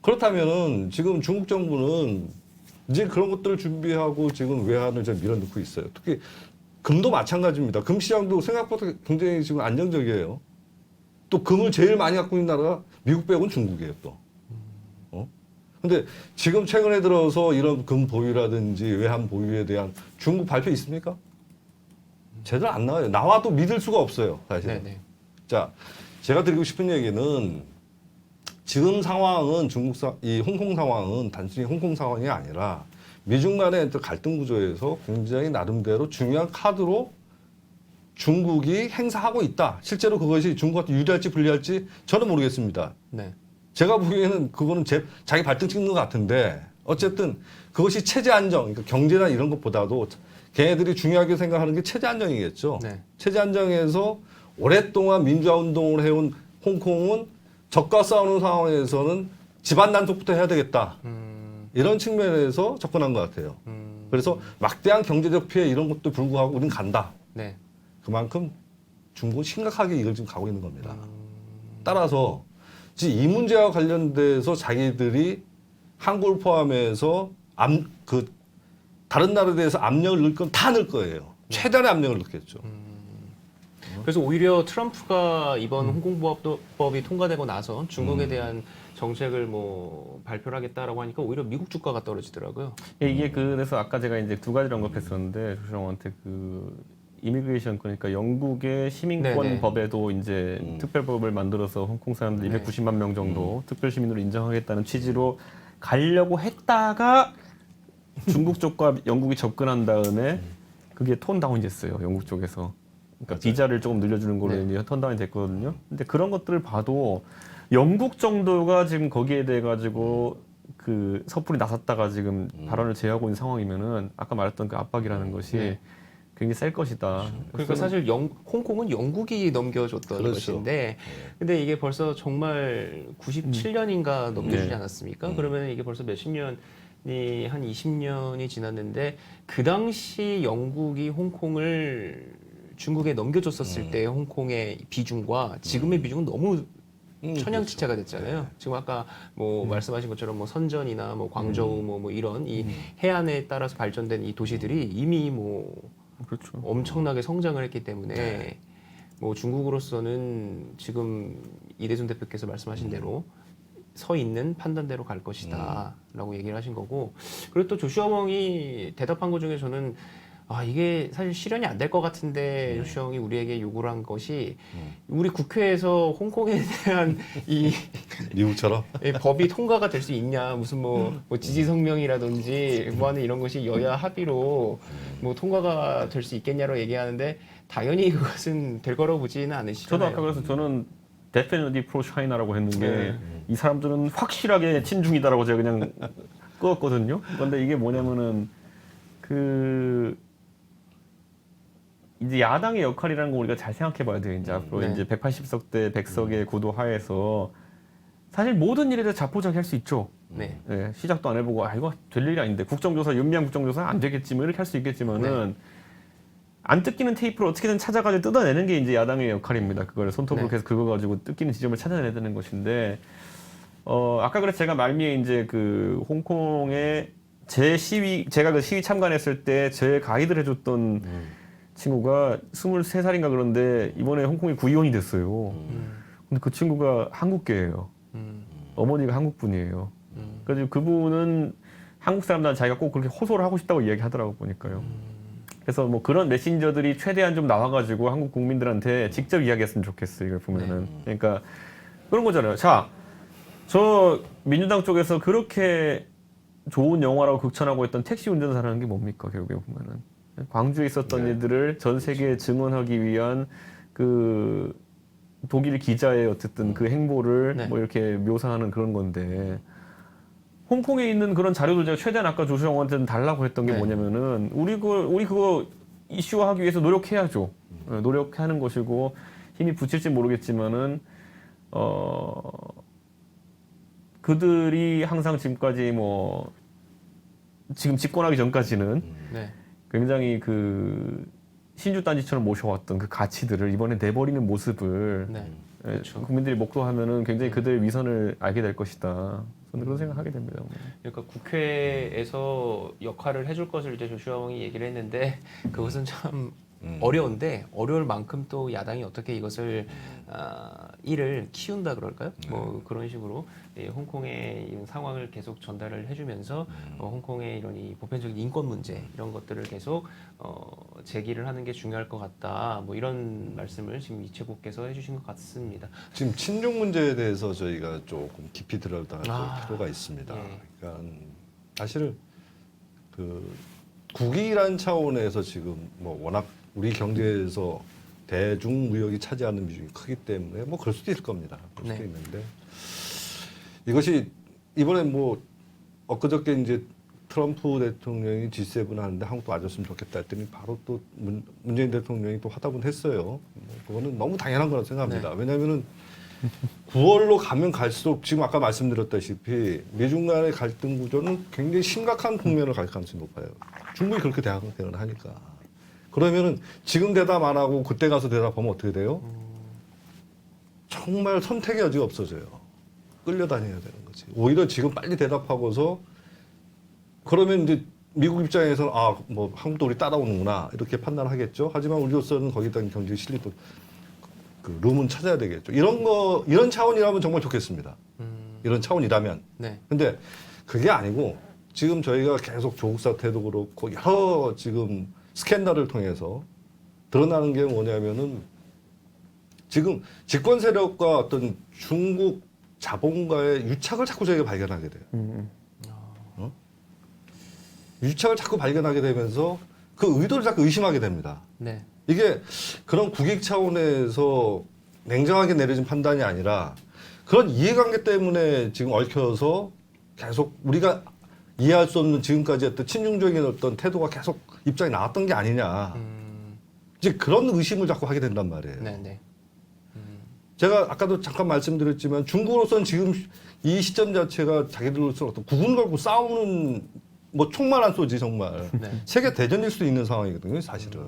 C: 그렇다면은 지금 중국 정부는 이제 그런 것들을 준비하고 지금 외환을 좀 밀어넣고 있어요. 특히 금도 마찬가지입니다. 금 시장도 생각보다 굉장히 지금 안정적이에요. 또 금을 제일 많이 갖고 있는 나라가 미국 빼고는 중국이에요, 또. 근데 지금 최근에 들어서 이런 금 보유라든지 외환 보유에 대한 중국 발표 있습니까? 제대로 안 나와요. 나와도 믿을 수가 없어요, 사실.
A: 네네.
C: 자, 제가 드리고 싶은 얘기는 지금 상황은 이 홍콩 상황은 단순히 홍콩 상황이 아니라 미중 간의 갈등 구조에서 굉장히 나름대로 중요한 카드로 중국이 행사하고 있다. 실제로 그것이 중국한테 유리할지 불리할지 저는 모르겠습니다.
A: 네.
C: 제가 보기에는 그거는 자기 발등 찍는 것 같은데 어쨌든 그것이 체제 안정, 그러니까 경제나 이런 것보다도 걔네들이 중요하게 생각하는 게 체제 안정이겠죠.
A: 네.
C: 체제 안정에서 오랫동안 민주화 운동을 해온 홍콩은 적과 싸우는 상황에서는 집안 단속부터 해야 되겠다. 이런 측면에서 접근한 것 같아요. 그래서 막대한 경제적 피해 이런 것도 불구하고 우리는 간다.
A: 네.
C: 그만큼 중국은 심각하게 이걸 지금 가고 있는 겁니다. 따라서 지금 이 문제와 관련돼서 자기들이 한국을 포함해서 다른 나라에 대해서 압력을 넣을 건 다 넣을 거예요. 최대한의 압력을 넣겠죠.
A: 그래서 오히려 트럼프가 이번 홍콩보안법이 통과되고 나서 중국에 대한 정책을 뭐 발표를 하겠다라고 하니까 오히려 미국 주가가 떨어지더라고요.
B: 이게 그래서 아까 제가 이제 두 가지를 언급했었는데 조정원한테 이미그레이션 그러니까 영국의 시민권
A: 네네.
B: 법에도 이제 특별법을 만들어서 홍콩 사람들
A: 네.
B: 290만 명 정도 특별 시민으로 인정하겠다는 취지로 가려고 했다가 중국 쪽과 영국이 접근한 다음에 그게 톤다운이 됐어요. 영국 쪽에서. 그러니까 비자를 조금 늘려주는 걸로
A: 네.
B: 이제 톤다운이 됐거든요. 근데 그런 것들을 봐도 영국 정도가 지금 거기에 대해 가지고 그 섣불리 나섰다가 지금 발언을 제어하고 있는 상황이면은 아까 말했던 그 압박이라는 것이
A: 네.
B: 굉장히 셀 것이다.
A: 그러니까 사실 홍콩은 영국이 넘겨줬던
C: 그렇죠.
A: 것인데, 근데 이게 벌써 정말 97년인가 넘겨주지
B: 네.
A: 않았습니까? 그러면 이게 벌써 몇십 년 한 20년이 지났는데 그 당시 영국이 홍콩을 중국에 넘겨줬었을 때 홍콩의 비중과 지금의 비중은 너무 천양지차가 됐잖아요. 지금 아까 뭐 말씀하신 것처럼 뭐 선전이나 뭐 광저우 뭐 이런 이 해안에 따라서 발전된 이 도시들이 이미 뭐
B: 그렇죠.
A: 엄청나게 성장을 했기 때문에 뭐 중국으로서는 지금 이대준 대표께서 말씀하신 대로 서 있는 판단대로 갈 것이다라고 얘기를 하신 거고, 그리고 또 조슈아 웡이 대답한 것 중에 저는 이게 사실 실현이 안 될 것 같은데 조슈아 웡이 우리에게 요구를 한 것이 우리 국회에서 홍콩에 대한 이
C: 미국처럼
A: 법이 통과가 될 수 있냐, 무슨 뭐 지지 성명이라든지 뭐 하는 이런 것이 여야 합의로 뭐 통과가 될 수 있겠냐로 얘기하는데 당연히 그것은 될 거라고 보지는
B: 저도
A: 않으시잖아요.
B: 아까 그래서 저는 definitely pro China라고 했는 게
A: 네.
B: 이 사람들은 확실하게 친중이다라고 제가 그냥 끄었거든요. 근데 이게 뭐냐면은 이제 야당의 역할이라는 거 우리가 잘 생각해봐야 돼요. 이제 앞으로
A: 네.
B: 이제 180석 대 100석의 구도 하에서 사실 모든 일에 대해서 자포자기할 수 있죠.
A: 네.
B: 예, 시작도 안 해보고 이거 될 일이 아닌데 국정조사 윤미향 국정조사 안 되겠지 뭐 이렇게 할 수 있겠지만은 안 뜯기는 테이프를 어떻게든 찾아가지고 뜯어내는 게 이제 야당의 역할입니다. 그걸 손톱으로
A: 네.
B: 계속 긁어가지고 뜯기는 지점을 찾아내야 되는 것인데 아까 그래서 제가 말미에 이제 그 홍콩의 제가 그 시위 참관했을 때 제 가이드를 해줬던 친구가 23살인가 그런데 이번에 홍콩에 구의원이 됐어요. 근데 그 친구가 한국계예요. 어머니가 한국분이에요. 그래서 그분은 한국 사람들한테 자기가 꼭 그렇게 호소를 하고 싶다고 이야기하더라고 보니까요. 그래서 뭐 그런 메신저들이 최대한 좀 나와가지고 한국 국민들한테 직접 이야기했으면 좋겠어요. 이걸 보면은. 그러니까 그런 거잖아요. 자, 저 민주당 쪽에서 그렇게 좋은 영화라고 극찬하고 있던 택시 운전사라는 게 뭡니까? 결국에 보면은 광주에 있었던 일들을 전 세계에 증언하기 위한 그 독일 기자의 어쨌든 그 행보를
A: 네.
B: 뭐 이렇게 묘사하는 그런 건데 홍콩에 있는 그런 자료들 제가 최대한 아까 조수영 의원한테는 달라고 했던 게
A: 네.
B: 뭐냐면은 우리 그거 이슈화하기 위해서 노력해야죠. 노력하는 것이고 힘이 붙일지 모르겠지만은 그들이 항상 지금까지 뭐 지금 집권하기 전까지는
A: 네.
B: 굉장히 그 신주단지처럼 모셔왔던 그 가치들을 이번에 내버리는 모습을
A: 네.
B: 국민들이 목도하면은 굉장히 그들의 위선을 알게 될 것이다. 저는 그런 생각하게 됩니다.
A: 그러니까 국회에서 역할을 해줄 것을 이제 조슈아 웡이 얘기를 했는데 그것은 참 어려운데 어려울 만큼 또 야당이 어떻게 이것을 일을 키운다 그럴까요? 뭐 그런 식으로 홍콩의 이런 상황을 계속 전달을 해주면서 홍콩의 이런 이 보편적인 인권 문제 이런 것들을 계속 제기를 하는 게 중요할 것 같다. 뭐 이런 말씀을 지금 이채국께서 해주신 것 같습니다.
C: 지금 친중 문제에 대해서 저희가 조금 깊이 들어갈 필요가 있습니다.
A: 예.
C: 그러니까 사실 그 국익이라는 차원에서 지금 뭐 워낙 우리 경제에서 대중 무역이 차지하는 비중이 크기 때문에 뭐 그럴 수도 있을 겁니다. 그럴 수도
A: 네.
C: 있는데 이것이 이번에 뭐 엊그저께 이제 트럼프 대통령이 G7 하는데 한국도 와줬으면 좋겠다 했더니 바로 또 문재인 대통령이 또 화답은 했어요. 뭐 그거는 너무 당연한 거라 생각합니다. 왜냐하면은 9월로 가면 갈수록 지금 아까 말씀드렸다시피 미중 간의 갈등 구조는 굉장히 심각한 국면을 갈 가능성이 높아요. 충분히 그렇게 대응을 하니까. 그러면은 지금 대답 안 하고 그때 가서 대답하면 어떻게 돼요? 정말 선택의 여지가 없어져요. 끌려다녀야 되는 거지. 오히려 지금 빨리 대답하고서 그러면 이제 미국 입장에서는 뭐 한국도 우리 따라오는구나 이렇게 판단하겠죠. 하지만 우리로서는 거기다 경제 실리도 그 룸은 찾아야 되겠죠. 이런 차원이라면 정말 좋겠습니다. 이런 차원이라면.
A: 네.
C: 근데 그게 아니고 지금 저희가 계속 조국 사태도 그렇고 여러 지금 스캔들을 통해서 드러나는 게 뭐냐면은 지금 집권 세력과 어떤 중국 자본가의 유착을 자꾸 저희가 발견하게 돼요. 유착을 자꾸 발견하게 되면서 그 의도를 자꾸 의심하게 됩니다.
A: 네.
C: 이게 그런 국익 차원에서 냉정하게 내려진 판단이 아니라 그런 이해관계 때문에 지금 얽혀서 계속 우리가 이해할 수 없는 지금까지 어떤 친중적인 어떤 태도가 계속 입장이 나왔던 게 아니냐. 이제 그런 의심을 자꾸 하게 된단 말이에요.
A: 네. 네.
C: 제가 아까도 잠깐 말씀드렸지만 중국으로서는 지금 이 시점 자체가 자기들로서 어떤 국군 갖고 싸우는 뭐 총만 안 쏘지 정말
A: 네.
C: 세계 대전일 수도 있는 상황이거든요, 사실은.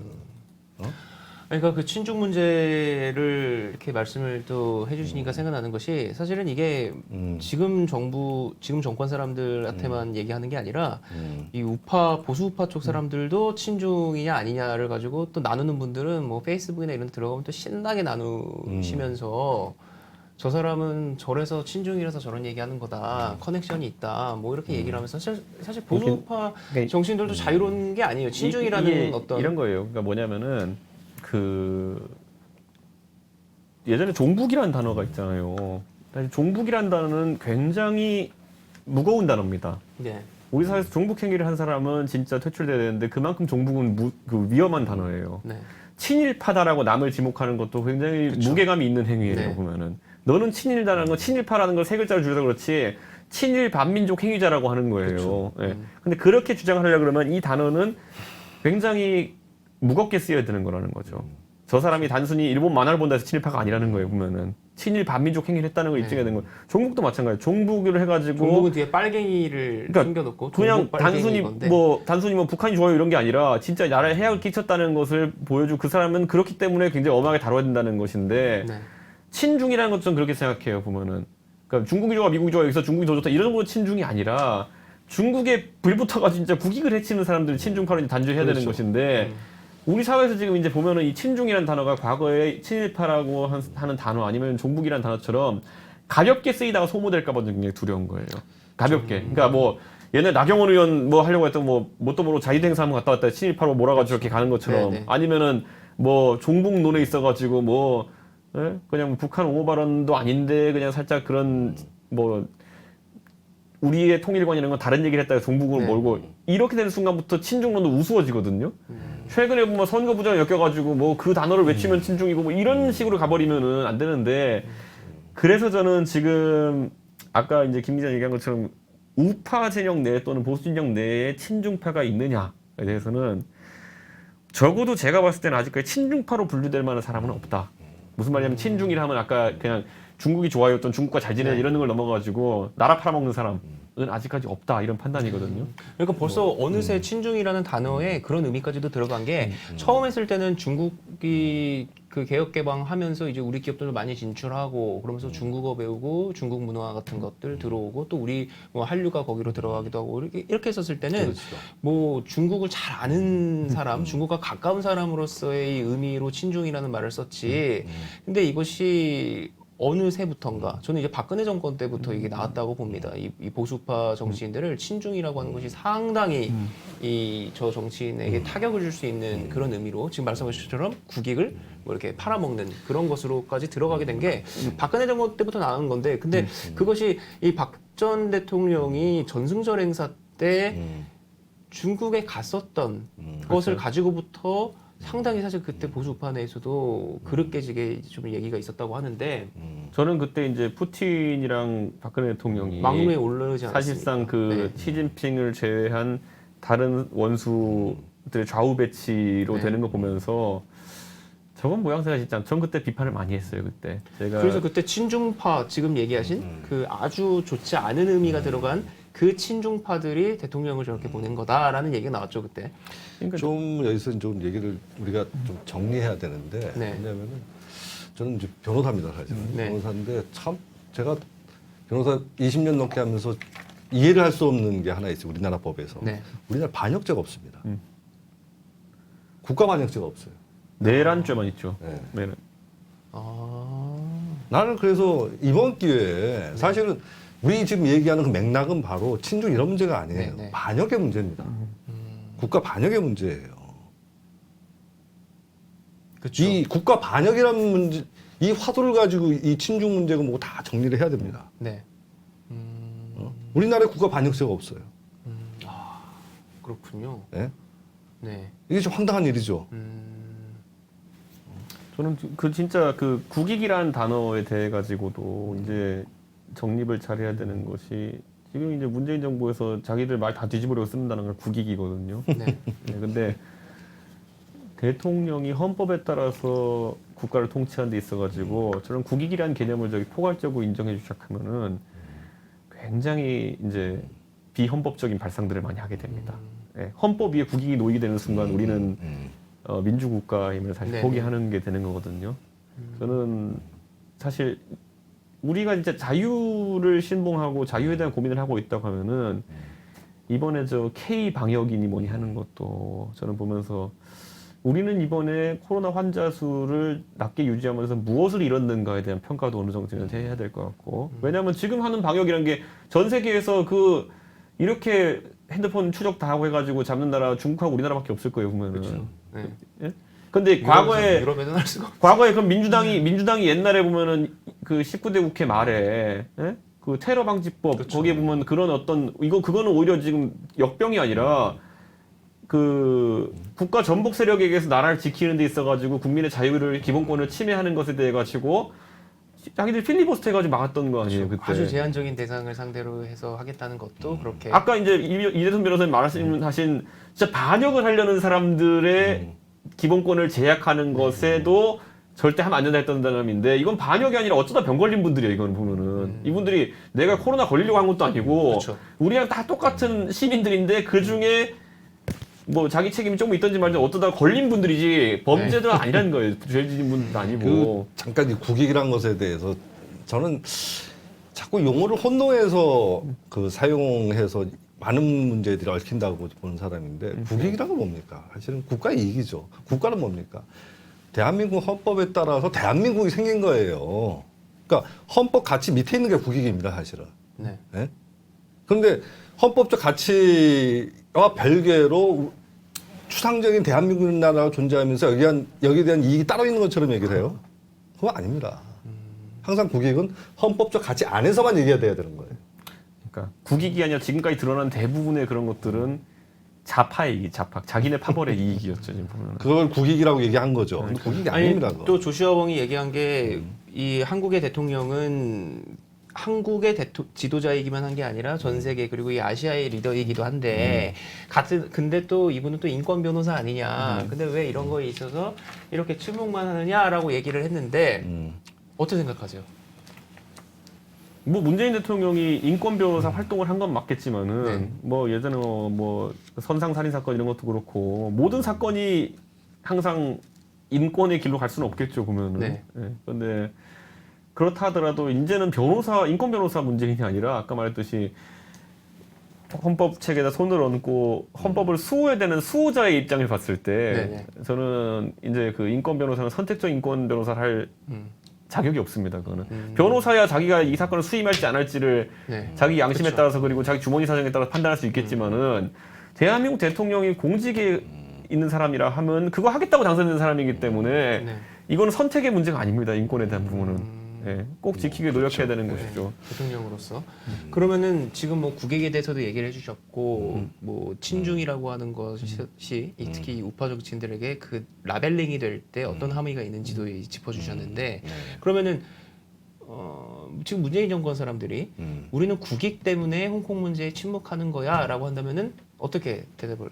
A: 그러니까 그 친중 문제를 이렇게 말씀을 또 해주시니까 생각나는 것이 사실은 이게 지금 정권 사람들한테만 얘기하는 게 아니라 이 우파 보수 우파 쪽 사람들도 친중이냐 아니냐를 가지고 또 나누는 분들은 뭐 페이스북이나 이런 데 들어가면 또 신나게 나누시면서 저 사람은 저래서 친중이라서 저런 얘기하는 거다 커넥션이 있다 뭐 이렇게 얘기를 하면서 사실 보수 우파
B: 그러니까
A: 정치인들도 자유로운 게 아니에요. 친중이라는
B: 이게
A: 어떤
B: 이런 거예요. 그러니까 뭐냐면은 예전에 종북이라는 단어가 있잖아요. 사실 종북이라는 단어는 굉장히 무거운 단어입니다.
A: 네.
B: 우리 사회에서 종북 행위를 한 사람은 진짜 퇴출돼야 되는데 그만큼 종북은 위험한 단어예요.
A: 네.
B: 친일파다라고 남을 지목하는 것도 굉장히 무게감이 있는 행위예요.
A: 네.
B: 보면은 너는 친일다라는 건 친일파라는 걸 세 글자로 줄여서 그렇지 친일 반민족 행위자라고 하는 거예요. 예. 근데 그렇게 주장하려고 그러면 이 단어는 굉장히 무겁게 쓰여야 되는 거라는 거죠. 저 사람이 단순히 일본 만화를 본다 해서 친일파가 아니라는 거예요. 보면은 친일 반민족 행위를 했다는 걸 입증해야 되는 거예요. 종북도 마찬가지예요. 종북을 해가지고
A: 종북은 뒤에 빨갱이를
B: 그러니까
A: 숨겨놓고
B: 그냥
A: 종북 빨갱이인
B: 단순히
A: 건데.
B: 단순히 북한이 좋아요 이런 게 아니라 진짜 나라에 해악을 끼쳤다는 것을 보여주고 그 사람은 그렇기 때문에 굉장히 엄하게 다뤄야 된다는 것인데
A: 네.
B: 친중이라는 것좀 그렇게 생각해요. 보면은 그러니까 중국이 좋아 미국이 좋아 여기서 중국이 더 좋다 이런 식으로 친중이 아니라 중국에 불붙어가 진짜 국익을 해치는 사람들을 친중파로 단죄해야 되는 것인데 우리 사회에서 지금 이제 보면은 이 친중이라는 단어가 과거에 친일파라고 하는 단어 아니면 종북이라는 단어처럼 가볍게 쓰이다가 소모될까봐 굉장히 두려운 거예요. 가볍게. 그러니까 뭐 옛날 나경원 의원 뭐 하려고 했던 뭐 뭣도 모르고 자유대 행사 한번 갔다 왔다 친일파로 몰아가지고 이렇게 가는 것처럼
A: 네네.
B: 아니면은 뭐 종북 논에 있어가지고 뭐 그냥 북한 옹호 발언도 아닌데 그냥 살짝 그런 뭐 우리의 통일관이라는 건 다른 얘기를 했다가 종북을
A: 네.
B: 몰고 이렇게 되는 순간부터 친중론도 우스워지거든요. 최근에 보면 선거 부정에 엮여가지고 뭐 그 단어를 외치면 친중이고 뭐 이런 식으로 가버리면은 안 되는데 그래서 저는 지금 아까 이제 김 기자 얘기한 것처럼 우파 진영 내 또는 보수 진영 내에 친중파가 있느냐에 대해서는 적어도 제가 봤을 때는 아직까지 친중파로 분류될 만한 사람은 없다. 무슨 말이냐면 친중이라 하면 아까 그냥 중국이 좋아요던 중국과 잘 지내야 이런 걸 넘어가지고 나라 팔아먹는 사람은 아직까지 없다 이런 판단이거든요.
A: 그러니까 벌써 어느새 친중이라는 단어에 그런 의미까지도 들어간 게 처음 했을 때는 중국이 그 개혁 개방하면서 이제 우리 기업들도 많이 진출하고 그러면서 중국어 배우고 중국 문화 같은 것들 들어오고 또 우리 뭐 한류가 거기로 들어가기도 하고 이렇게 했었을 때는
C: 그렇죠.
A: 뭐 중국을 잘 아는 사람, 중국과 가까운 사람으로서의 이 의미로 친중이라는 말을 썼지. 근데 이것이 어느새부턴가 저는 이제 박근혜 정권 때부터 이게 나왔다고 봅니다. 이 보수파 정치인들을 친중이라고 하는 것이 상당히 이 저 정치인에게 타격을 줄 수 있는 그런 의미로 지금 말씀하신 것처럼 국익을 뭐 이렇게 팔아먹는 그런 것으로까지 들어가게 된 게 박근혜 정권 때부터 나온 건데 근데 그것이 이 박 전 대통령이 전승절 행사 때 중국에 갔었던 것을 가지고부터 상당히 사실 그때 보수파 내에서도 그릇 깨지게 좀 얘기가 있었다고 하는데
B: 저는 그때 이제 푸틴이랑 박근혜 대통령이
A: 막루에 오르지 않았습니까?
B: 사실상 그
A: 네.
B: 시진핑을 제외한 다른 원수들의 좌우 배치로
A: 네.
B: 되는 거 보면서 저건 모양새가 진짜 전 그때 비판을 많이 했어요 그때 제가
A: 그래서 그때 친중파 지금 얘기하신 그 아주 좋지 않은 의미가 들어간 그 친중파들이 대통령을 저렇게 보낸 거다라는 얘기가 나왔죠 그때.
B: 그러니까
C: 좀 여기서 좀 얘기를 우리가 좀 정리해야 되는데
A: 네.
C: 왜냐하면은 저는 이제 변호사입니다 사실
A: 네.
C: 변호사인데 참 제가 변호사 20년 넘게 하면서 이해를 할 수 없는 게 하나 있어요 우리나라 법에서
A: 네.
C: 우리나라 반역죄가 없습니다 국가 반역죄가 없어요
B: 내란죄만 있죠.
C: 네.
B: 내란.
C: 나는 그래서 이번 기회에 사실은 우리 지금 얘기하는 그 맥락은 바로 친중 이런 문제가 아니에요
A: 네, 네.
C: 반역의 문제입니다 국가 반역의 문제예요
A: 그렇죠.
C: 이 국가 반역이라는 문제, 이 화두를 가지고 이 친중 문제가 뭐고 다 정리를 해야 됩니다.
A: 네.
C: 우리나라에 국가 반역죄가 없어요.
A: 그렇군요.
C: 네?
A: 네.
C: 이게 좀 황당한 일이죠.
B: 저는 그 진짜 그 국익이라는 단어에 대해 가지고도 이제 정립을 잘해야 되는 것이 지금 이제 문재인 정부에서 자기들 말 다 뒤집으려고 쓴다는 걸 국익이거든요.
A: 네.
B: 네, 근데 대통령이 헌법에 따라서 국가를 통치하는 데 있어가지고 저런 국익이라는 개념을 저기 포괄적으로 인정해주기 시작하면은 굉장히 이제 비헌법적인 발상들을 많이 하게 됩니다. 예, 헌법 위에 국익이 놓이게 되는 순간 우리는 민주국가임을 사실
A: 네.
B: 포기하는 게 되는 거거든요. 저는 사실 우리가 이제 자유를 신봉하고 자유에 대한 고민을 하고 있다고 하면은 이번에 저 K 방역이니 뭐니 하는 것도 저는 보면서 우리는 이번에 코로나 환자 수를 낮게 유지하면서 무엇을 잃었는가에 대한 평가도 어느 정도는 해야 될 것 같고 왜냐하면 지금 하는 방역이라는 게 전 세계에서 그 이렇게 핸드폰 추적 다 하고 해가지고 잡는 나라 중국하고 우리나라밖에 없을 거예요 보면은.
A: 그렇죠. 네.
B: 예? 근데 과거에
A: 유럽에서는 할 수가 없어요.
B: 과거에 그럼 민주당이 옛날에 보면은 그 19대 국회 말에 예? 그 테러 방지법
A: 그렇죠.
B: 거기에 보면 그런 어떤 그거는 오히려 지금 역병이 아니라 그 국가 전복 세력에게서 나라를 지키는 데 있어가지고 국민의 자유를 기본권을 침해하는 것에 대해 가지고 자기들 필리버스터 해가지고 막았던 거 아니에요 그때.
A: 아주 제한적인 대상을 상대로 해서 하겠다는 것도 그렇게
B: 아까 이제 이재선 변호사님 말씀하신 진짜 반역을 하려는 사람들의 기본권을 제약하는 것에도 절대 하면 안 된다 했던 사람인데 이건 반역이 아니라 어쩌다 병 걸린 분들이에요 이건 보면은 이분들이 내가 코로나 걸리려고 한 것도 아니고
A: 그렇죠.
B: 우리랑 다 똑같은 시민들인데 그 중에 뭐 자기 책임이 조금 있던지 말든지 어쩌다 걸린 분들이지 범죄자는 아니라는 거예요 죄 지은 분도 아니고
C: 잠깐 이 국익이라는 것에 대해서 저는 자꾸 용어를 혼동해서 그 사용해서 많은 문제들이 얽힌다고 보는 사람인데 국익이란 건 뭡니까? 사실은 국가의 이익이죠. 국가는 뭡니까? 대한민국 헌법에 따라서 대한민국이 생긴 거예요. 그러니까 헌법 가치 밑에 있는 게 국익입니다, 사실은.
A: 네.
C: 네? 그런데 헌법적 가치와 별개로 추상적인 대한민국 나라가 존재하면서 여기에 대한 이익이 따로 있는 것처럼 얘기를 해요. 그거 아닙니다. 항상 국익은 헌법적 가치 안에서만 얘기해야 되는 거예요.
B: 그러니까 국익이 아니라 지금까지 드러난 대부분의 그런 것들은 자파의 이익, 자기네 파벌의 이익이었죠 지금 보면.
C: 그걸 국익이라고 얘기한 거죠. 근데 국익이 아닙니다. 그거.
A: 또 조슈아 웡이 얘기한 게 이 한국의 대통령은 한국의 지도자이기만 한 게 아니라 전 세계 그리고 이 아시아의 리더이기도 한데 근데 또 이분은 또 인권 변호사 아니냐. 근데 왜 이런 거에 있어서 이렇게 침묵만 하느냐라고 얘기를 했는데 어떻게 생각하세요?
B: 뭐 문재인 대통령이 인권 변호사 활동을 한 건 맞겠지만은
A: 네.
B: 뭐 예전에 뭐 선상 살인 사건 이런 것도 그렇고 모든 사건이 항상 인권의 길로 갈 수는 없겠죠 보면은.
A: 네.
B: 예. 그런데 그렇다 하더라도 이제는 인권 변호사 문재인이 아니라 아까 말했듯이 헌법 책에다 손을 얹고 헌법을 수호해야 되는 수호자의 입장을 봤을 때
A: 네네.
B: 저는 이제 그 인권 변호사는 선택적 인권 변호사를 할 자격이 없습니다. 그거는 변호사야 자기가 이 사건을 수임할지 안 할지를
A: 네.
B: 자기 양심에
A: 그쵸.
B: 따라서 그리고 자기 주머니 사정에 따라서 판단할 수 있겠지만은 대한민국 대통령이 공직에 있는 사람이라 하면 그거 하겠다고 당선된 사람이기 때문에
A: 네.
B: 이거는 선택의 문제가 아닙니다. 인권에 대한 부분은 예, 꼭 지키게 노력해야 되는 것이죠.
A: 대통령으로서 그러면은 지금 뭐 국익에 대해서도 얘기를 해주셨고 뭐 친중이라고 하는 것이 특히 우파 정치인들에게 그 라벨링이 될 때 어떤 함의가 있는지도 짚어주셨는데 그러면은 지금 문재인 정권 사람들이 우리는 국익 때문에 홍콩 문제에 침묵하는 거야라고 한다면은 어떻게 대답을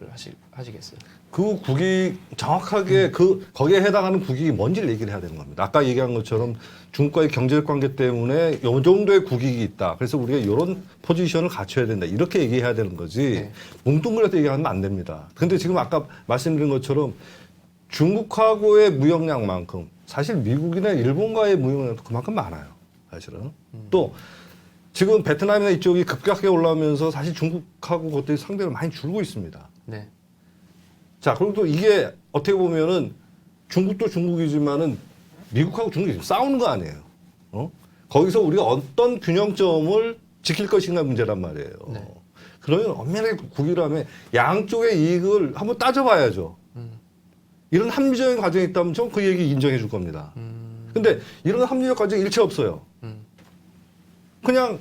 A: 하시겠어요?
C: 그 국익 정확하게 거기에 해당하는 국익이 뭔지를 얘기를 해야 되는 겁니다. 아까 얘기한 것처럼 중국과의 경제적 관계 때문에 이 정도의 국익이 있다. 그래서 우리가 이런 포지션을 갖춰야 된다. 이렇게 얘기해야 되는 거지.
A: 네.
C: 뭉뚱그려서 얘기하면 안 됩니다. 근데 지금 아까 말씀드린 것처럼 중국하고의 무역량만큼 사실 미국이나 일본과의 무역량도 그만큼 많아요. 사실은. 또 지금 베트남이나 이쪽이 급격하게 올라오면서 사실 중국하고 그것들이 상대로 많이 줄고 있습니다.
A: 네.
C: 자, 그리고 또 이게 어떻게 보면은 중국도 중국이지만은 미국하고 중국이 지금 싸우는 거 아니에요. 거기서 우리가 어떤 균형점을 지킬 것인가 문제란 말이에요.
A: 네.
C: 그러면 엄연하게 국익이라면 양쪽의 이익을 한번 따져봐야죠. 이런 합리적인 과정이 있다면 전 그 얘기 인정해 줄 겁니다. 근데 이런 합리적 과정이 일체 없어요. 그냥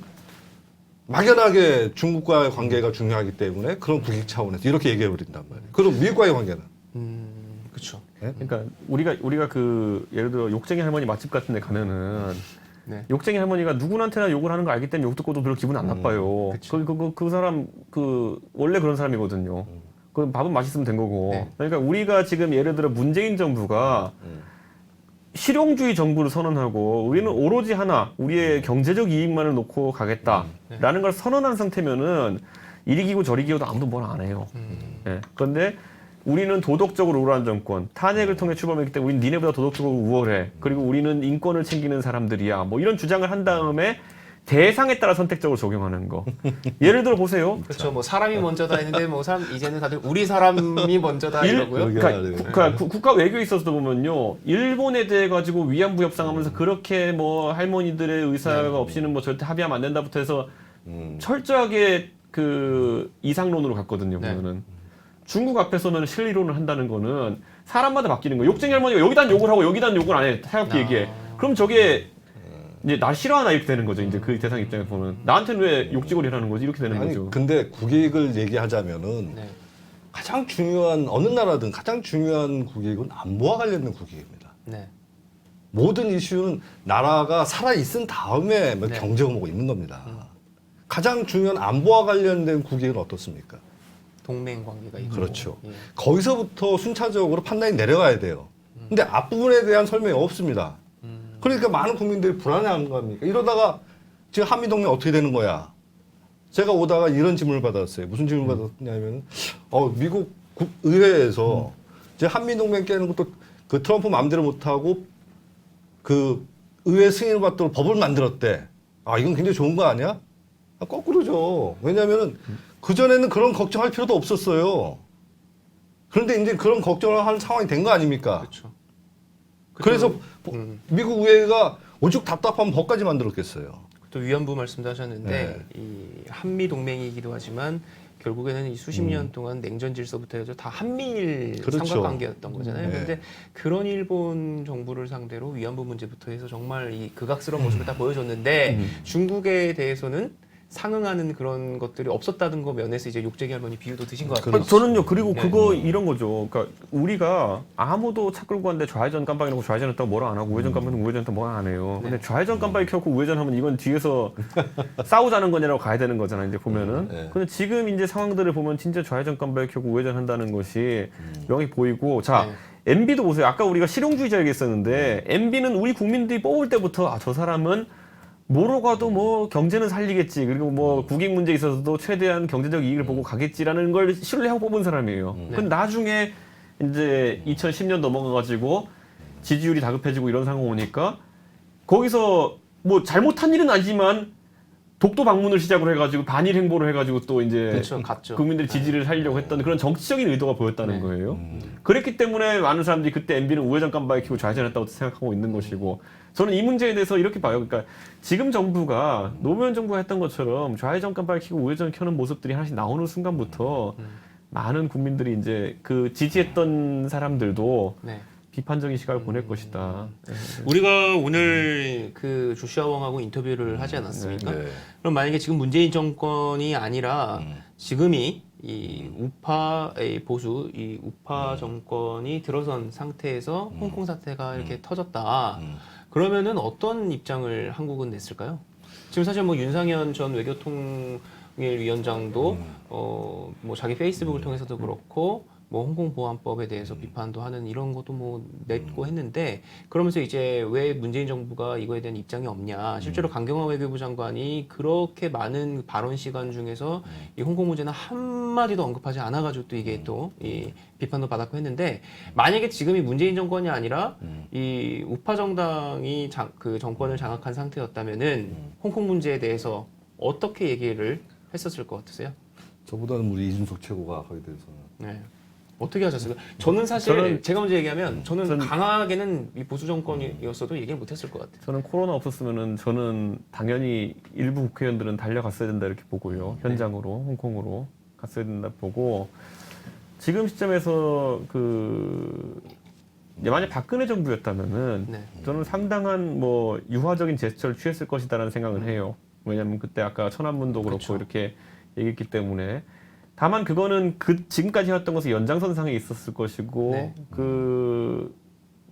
C: 막연하게 중국과의 관계가 중요하기 때문에 그런 국익 차원에서 이렇게 얘기해 버린단 말이에요. 그럼 미국과의 관계는?
A: 그렇죠.
B: 그러니까 우리가 그 예를 들어 욕쟁이 할머니 맛집 같은 데 가면은
A: 네.
B: 욕쟁이 할머니가 누구한테나 욕을 하는 거 알기 때문에 욕 듣고도 별로 기분 안 나빠요. 그 사람 원래 그런 사람이거든요. 그 밥은 맛있으면 된 거고.
A: 네.
B: 그러니까 우리가 지금 예를 들어 문재인 정부가 실용주의 정부를 선언하고 우리는 오로지 하나 우리의 경제적 이익만을 놓고 가겠다라는 걸 선언한 상태면은 이리 기고 저리 기고도 아무도 뭘 안 해요. 예. 그런데 우리는 도덕적으로 우월한 정권, 탄핵을 통해 출범했기 때문에 우리는 니네보다 도덕적으로 우월해. 그리고 우리는 인권을 챙기는 사람들이야. 뭐 이런 주장을 한 다음에 대상에 따라 선택적으로 적용하는 거. 예를 들어 보세요.
A: 그렇죠. 뭐 사람이 먼저다 했는데 뭐 사람 이제는 다들 우리 사람이 먼저다 이러고요.
B: 그러니까 국가 외교에 있어서 보면요, 일본에 대해 가지고 위안부 협상하면서 그렇게 뭐 할머니들의 의사가 없이는 뭐 절대 합의하면 안 된다부터 해서 철저하게 그 이상론으로 갔거든요.
A: 네.
B: 보면은 중국 앞에서는 실리론을 한다는 거는 사람마다 바뀌는 거예요. 욕쟁이 할머니가 여기다 욕을 하고 여기다 욕을 안 해. 차갑게 얘기해. 그럼 저게 이제 날 싫어하나 이렇게 되는 거죠. 이제 그 대상 입장에서 보면 나한테는 왜 욕지거리 하는 거지 이렇게 되는
C: 아니
B: 거죠.
C: 근데 국익을 얘기하자면은
A: 네.
C: 가장 중요한 어느 나라든 가장 중요한 국익은 안보와 관련된 국익입니다.
A: 네.
C: 모든 이슈는 나라가 살아 있은 다음에 뭐
A: 네.
C: 경제가 뭐고 있는 겁니다. 가장 중요한 안보와 관련된 국익은 어떻습니까?
A: 동맹 관계가 있고.
C: 그렇죠.
A: 예.
C: 거기서부터 순차적으로 판단이 내려가야 돼요. 근데 앞부분에 대한 설명이 없습니다. 그러니까 많은 국민들이 불안해하는 겁니까? 이러다가 지금 한미동맹 어떻게 되는 거야? 제가 오다가 이런 질문을 받았어요. 무슨 질문을 받았냐면, 미국 의회에서 이제 한미동맹 깨는 것도 그 트럼프 마음대로 못하고 그 의회 승인을 받도록 법을 만들었대. 이건 굉장히 좋은 거 아니야? 거꾸로죠. 왜냐면은 그전에는 그런 걱정할 필요도 없었어요. 그런데 이제 그런 걱정을 하는 상황이 된 거 아닙니까?
A: 그렇죠.
C: 그래서 미국 의회가 오죽 답답한 법까지 만들었겠어요.
A: 또 위안부 말씀도 하셨는데
C: 네.
A: 이 한미 동맹이기도 하지만 결국에는 이 수십 년 동안 냉전 질서부터 해서 다 한미일
C: 그렇죠.
A: 삼각관계였던 거잖아요.
C: 네.
A: 그런데 그런 일본 정부를 상대로 위안부 문제부터 해서 정말 이 극악스러운 모습을 다 보여줬는데 중국에 대해서는 상응하는 그런 것들이 없었다는 거 면에서 이제 욕쟁이 할머니 비유도 드신 것 같아요.
B: 저는요, 그리고
A: 네.
B: 그거 이런 거죠. 그러니까 우리가 아무도 차 끌고 갔는데 좌회전 깜빡이 놓고 좌회전 했다고 뭐라 안 하고 우회전 깜빡이 놓고 우회전 했다고 뭐라 안 해요. 근데 좌회전 깜빡이 켜고 우회전 하면 이건 뒤에서 싸우자는 거냐라고 가야 되는 거잖아요. 이제 보면은.
C: 네.
B: 근데 지금 이제 상황들을 보면 진짜 좌회전 깜빡이 켜고 우회전 한다는 것이 명확히 보이고, 자, MB도 보세요. 아까 우리가 실용주의자 얘기했었는데 MB는 우리 국민들이 뽑을 때부터 저 사람은 뭐로 가도 뭐 경제는 살리겠지, 그리고 뭐 국익 문제에 있어서도 최대한 경제적 이익을 보고 가겠지라는 걸 신뢰하고 뽑은 사람이에요. 근데 나중에 이제 2010년 넘어가가지고 지지율이 다급해지고 이런 상황 오니까 거기서 뭐 잘못한 일은 아니지만 독도 방문을 시작으로 해가지고 반일 행보를 해가지고 또 이제
A: 그렇죠, 갔죠.
B: 국민들의 지지를 살리려고 했던 그런 정치적인 의도가 보였다는
A: 네.
B: 거예요. 그랬기 때문에 많은 사람들이 그때 MB는 우회전 깜빡이 켜고 좌회전했다고 생각하고 있는 것이고, 저는 이 문제에 대해서 이렇게 봐요. 그러니까 지금 정부가 노무현 정부가 했던 것처럼 좌회전 깜빡이 켜고 우회전 켜는 모습들이 하나씩 나오는 순간부터 많은 국민들이 이제 그 지지했던 사람들도
A: 네.
B: 비판적인 시각을 보낼 것이다.
A: 우리가 오늘 그 조슈아 웡하고 인터뷰를 하지 않았습니까?
C: 네.
A: 그럼 만약에 지금 문재인 정권이 아니라 지금이 이 우파의 보수, 이 우파 정권이 들어선 상태에서 홍콩 사태가 이렇게 터졌다. 그러면은 어떤 입장을 한국은 냈을까요? 지금 사실 뭐 윤상현 전 외교통일위원장도 뭐 자기 페이스북을 통해서도 그렇고 뭐 홍콩 보안법에 대해서 비판도 하는 이런 것도 뭐 냈고 했는데, 그러면서 이제 왜 문재인 정부가 이거에 대한 입장이 없냐, 실제로 강경화 외교부 장관이 그렇게 많은 발언 시간 중에서 이 홍콩 문제는 한마디도 언급하지 않아가지고 또 이게 또 이 비판도 받았고 했는데, 만약에 지금이 문재인 정권이 아니라 이 우파 정당이 그 정권을 장악한 상태였다면은 홍콩 문제에 대해서 어떻게 얘기를 했었을 것 같으세요?
C: 저보다는 우리 이준석 최고가 거기에 대해서는.
A: 네. 어떻게 하셨을까요? 저는 사실
B: 저는-
A: 제가 먼저 얘기하면 저는 강하게는 이 보수 정권이었어도 얘기를 못했을 것 같아요.
B: 저는 코로나 없었으면은 저는 당연히 일부 국회의원들은 달려갔어야 된다 이렇게 보고요. 현장으로, 홍콩으로 갔어야 된다 보고, 지금 시점에서 이제 만약 박근혜 정부였다면은
A: 네.
B: 저는 상당한 뭐 유화적인 제스처를 취했을 것이다라는 생각을 해요. 왜냐하면 그때 아까 천안문도 그렇고
A: 그쵸.
B: 이렇게 얘기했기 때문에. 다만 그거는 지금까지 해왔던 것의 연장선상에 있었을 것이고,
A: 네.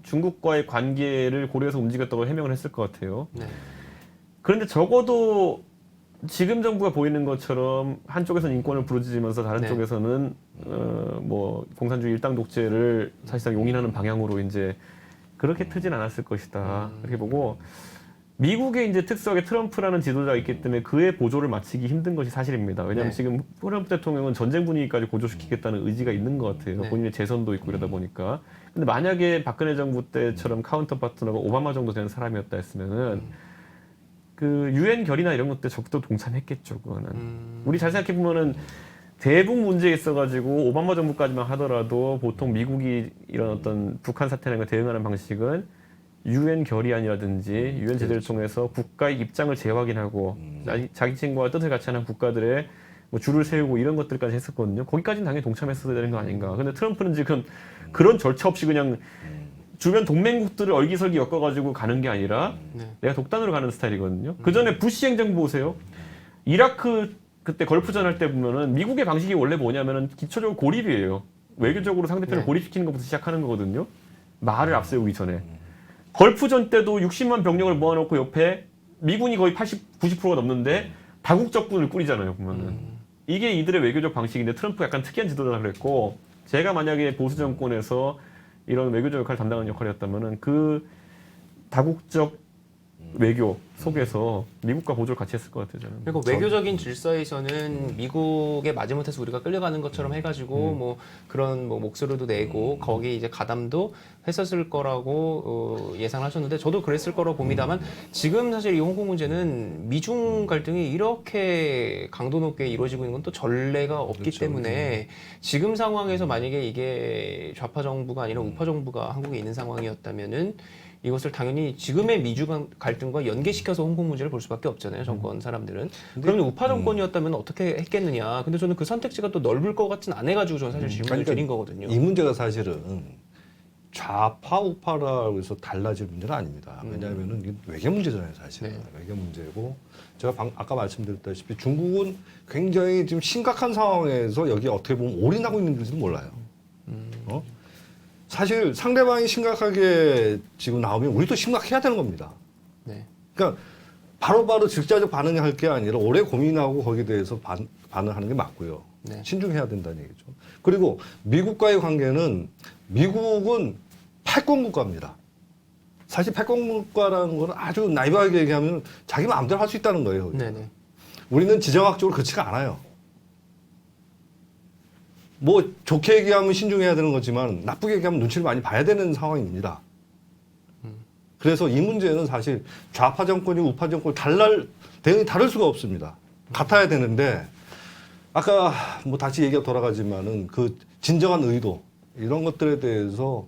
B: 중국과의 관계를 고려해서 움직였다고 해명을 했을 것 같아요.
A: 네.
B: 그런데 적어도 지금 정부가 보이는 것처럼 한쪽에서는 인권을 부르짖으면서 다른
A: 네.
B: 쪽에서는 뭐 공산주의 일당 독재를 사실상 용인하는 방향으로 이제 그렇게 트진 않았을 것이다. 이렇게 보고 미국의 이제 특수하게 트럼프라는 지도자가 있기 때문에 그의 보조를 맞추기 힘든 것이 사실입니다. 왜냐하면
A: 네.
B: 지금 트럼프 대통령은 전쟁 분위기까지 고조시키겠다는 의지가 있는 것 같아요.
A: 네.
B: 본인의 재선도 있고 이러다 보니까. 근데 만약에 박근혜 정부 때처럼 카운터 파트너가 오바마 정도 되는 사람이었다 했으면은 그 유엔 결의나 이런 것들 적극도 동참했겠죠. 그거는 우리 잘 생각해 보면은 대북 문제에 있어가지고 오바마 정부까지만 하더라도 보통 미국이 이런 어떤 북한 사태나 이런 거 대응하는 방식은 유엔 결의안이라든지 유엔 제재를 통해서 국가의 입장을 재확인하고 자기 친구와 뜻을 같이 하는 국가들의 뭐 줄을 세우고 이런 것들까지 했었거든요. 거기까지는 당연히 동참했어야 되는 거 아닌가. 근데 트럼프는 지금 그런 절차 없이 그냥 주변 동맹국들을 얼기설기 엮어가지고 가는 게 아니라
A: 네.
B: 내가 독단으로 가는 스타일이거든요. 그 전에 부시 행정부 보세요. 이라크 그때 걸프전 할 때 보면은 미국의 방식이 원래 뭐냐면은 기초적으로 고립이에요. 외교적으로 상대편을
A: 네.
B: 고립시키는 것부터 시작하는 거거든요. 말을 앞세우기 전에. 걸프전 때도 60만 병력을 모아놓고 옆에 미군이 거의 80, 90%가 넘는데 다국적군을 꾸리잖아요. 보면은. 이게 이들의 외교적 방식인데 트럼프가 약간 특이한 지도자라 그랬고 제가 만약에 보수 정권에서 이런 외교적 역할을 담당하는 역할이었다면은 그 다국적 외교 속에서 미국과 보조를 같이 했을 것 같아요. 저는.
A: 그리고 외교적인 질서에서는 미국의 마지못해서 우리가 끌려가는 것처럼 해가지고 뭐 그런 뭐 목소리도 내고 거기 이제 가담도 했었을 거라고 예상하셨는데 저도 그랬을 거라고 봅니다만 지금 사실 이 홍콩 문제는 미중 갈등이 이렇게 강도 높게 이루어지고 있는 건 또 전례가 없기
C: 그렇죠.
A: 때문에 지금 상황에서 만약에 이게 좌파 정부가 아니라 우파 정부가 한국에 있는 상황이었다면은 이것을 당연히 지금의 미주 갈등과 연계시켜서 홍콩 문제를 볼 수밖에 없잖아요. 정권 사람들은. 그러면 우파 정권이었다면 어떻게 했겠느냐. 근데 저는 그 선택지가 또 넓을 것 같진 않아가지고 저는 사실 질문을
C: 그러니까
A: 드린 거거든요.
C: 이 문제가 사실은 좌파 우파라고 해서 달라질 문제는 아닙니다. 왜냐하면은 이게 외교 문제잖아요, 사실은.
A: 네.
C: 외교 문제고 제가 아까 말씀드렸다시피 중국은 굉장히 지금 심각한 상황에서 여기 어떻게 보면 올인하고 있는지도 몰라요. 어? 사실 상대방이 심각하게 지금 나오면 우리도 심각해야 되는 겁니다.
A: 네.
C: 그러니까 바로바로 즉자적 반응을 할 게 아니라 오래 고민하고 거기에 대해서 반응하는 게 맞고요.
A: 네.
C: 신중해야 된다는 얘기죠. 그리고 미국과의 관계는 미국은 패권 국가입니다. 사실 패권 국가라는 건 아주 나이브하게 얘기하면 자기 마음대로 할 수 있다는 거예요.
A: 네네.
C: 우리는 지정학적으로 그렇지가 않아요. 뭐 좋게 얘기하면 신중해야 되는 거지만 나쁘게 얘기하면 눈치를 많이 봐야 되는 상황입니다. 그래서 이 문제는 사실 좌파 정권이 우파 정권이 대응이 다를 수가 없습니다. 같아야 되는데 아까 뭐 다시 얘기가 돌아가지만은 그 진정한 의도 이런 것들에 대해서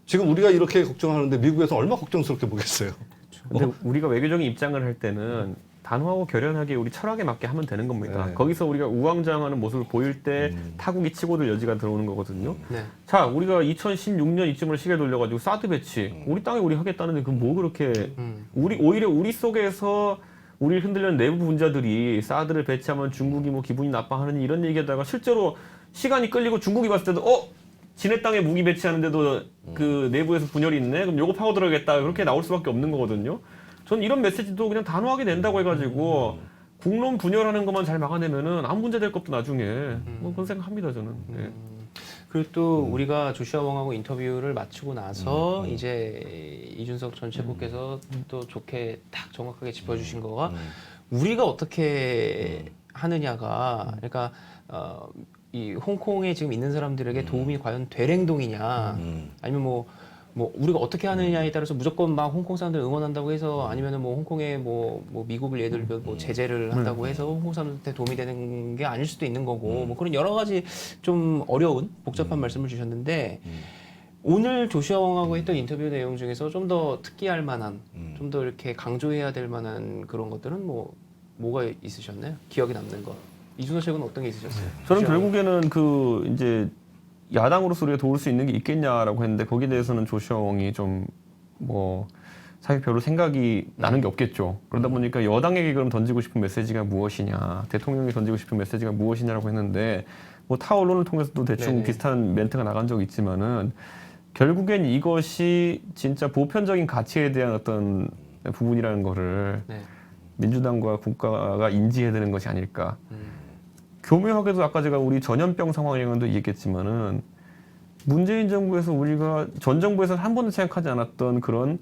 C: 지금 우리가 이렇게 걱정하는데 미국에서 얼마나 걱정스럽게 보겠어요.
B: 근데 우리가 외교적인 입장을 할 때는 단호하고 결연하게 우리 철학에 맞게 하면 되는 겁니다.
C: 네.
B: 거기서 우리가 우왕좌왕하는 모습을 보일 때 타국이 치고들 여지가 들어오는 거거든요.
A: 네.
B: 자, 우리가 2016년 이쯤을 시계 돌려가지고 사드 배치 우리 땅에 우리 하겠다는데 그 뭐 그렇게 오히려 우리 속에서 우리를 흔들려는 내부 분자들이 사드를 배치하면 중국이 뭐 기분이 나빠하는 이런 얘기하다가 실제로 시간이 끌리고 중국이 봤을 때도 지네 땅에 무기 배치하는데도 그 내부에서 분열이 있네. 그럼 요거 파고 들어야겠다. 그렇게 나올 수밖에 없는 거거든요. 저는 이런 메시지도 그냥 단호하게 낸다고 해가지고 국론 분열하는 것만 잘 막아내면은 아무 문제 될 것도 나중에 뭐 그런 생각합니다 저는. 네.
A: 그리고 또 우리가 조슈아 웡하고 인터뷰를 마치고 나서 이제 이준석 전 최고께서 또 좋게 딱 정확하게 짚어주신 거가 우리가 어떻게 하느냐가 그러니까 이 홍콩에 지금 있는 사람들에게 도움이 과연 될 행동이냐 아니면 뭐 우리가 어떻게 하느냐에 따라서 무조건 막 홍콩 사람들 응원한다고 해서 아니면은 뭐 홍콩에 뭐 미국을 예를 들면 뭐 제재를 한다고 해서 홍콩 사람들한테 도움이 되는 게 아닐 수도 있는 거고 뭐 그런 여러 가지 좀 어려운 복잡한 말씀을 주셨는데 오늘 조슈아 웡하고 했던 인터뷰 내용 중에서 좀 더 특기할 만한 좀 더 이렇게 강조해야 될 만한 그런 것들은 뭐가 있으셨나요? 기억에 남는 거. 이준호 책은 어떤 게 있으셨어요?
B: 저는
A: 조슈아 웡.
B: 결국에는 그 이제 야당으로서 우리가 도울 수 있는 게 있겠냐라고 했는데 거기에 대해서는 조슈아 웡이 좀 뭐 사실 별로 생각이 나는 게 없겠죠. 그러다 보니까 여당에게 그럼 던지고 싶은 메시지가 무엇이냐, 대통령이 던지고 싶은 메시지가 무엇이냐라고 했는데 뭐 타 언론을 통해서도 대충
A: 네네.
B: 비슷한 멘트가 나간 적이 있지만은 결국엔 이것이 진짜 보편적인 가치에 대한 어떤 부분이라는 거를
A: 네.
B: 민주당과 국가가 인지해야 되는 것이 아닐까. 교묘하게도 아까 제가 우리 전염병 상황이랑도 얘기했지만은 문재인 정부에서 우리가 전 정부에서는 한 번도 생각하지 않았던 그런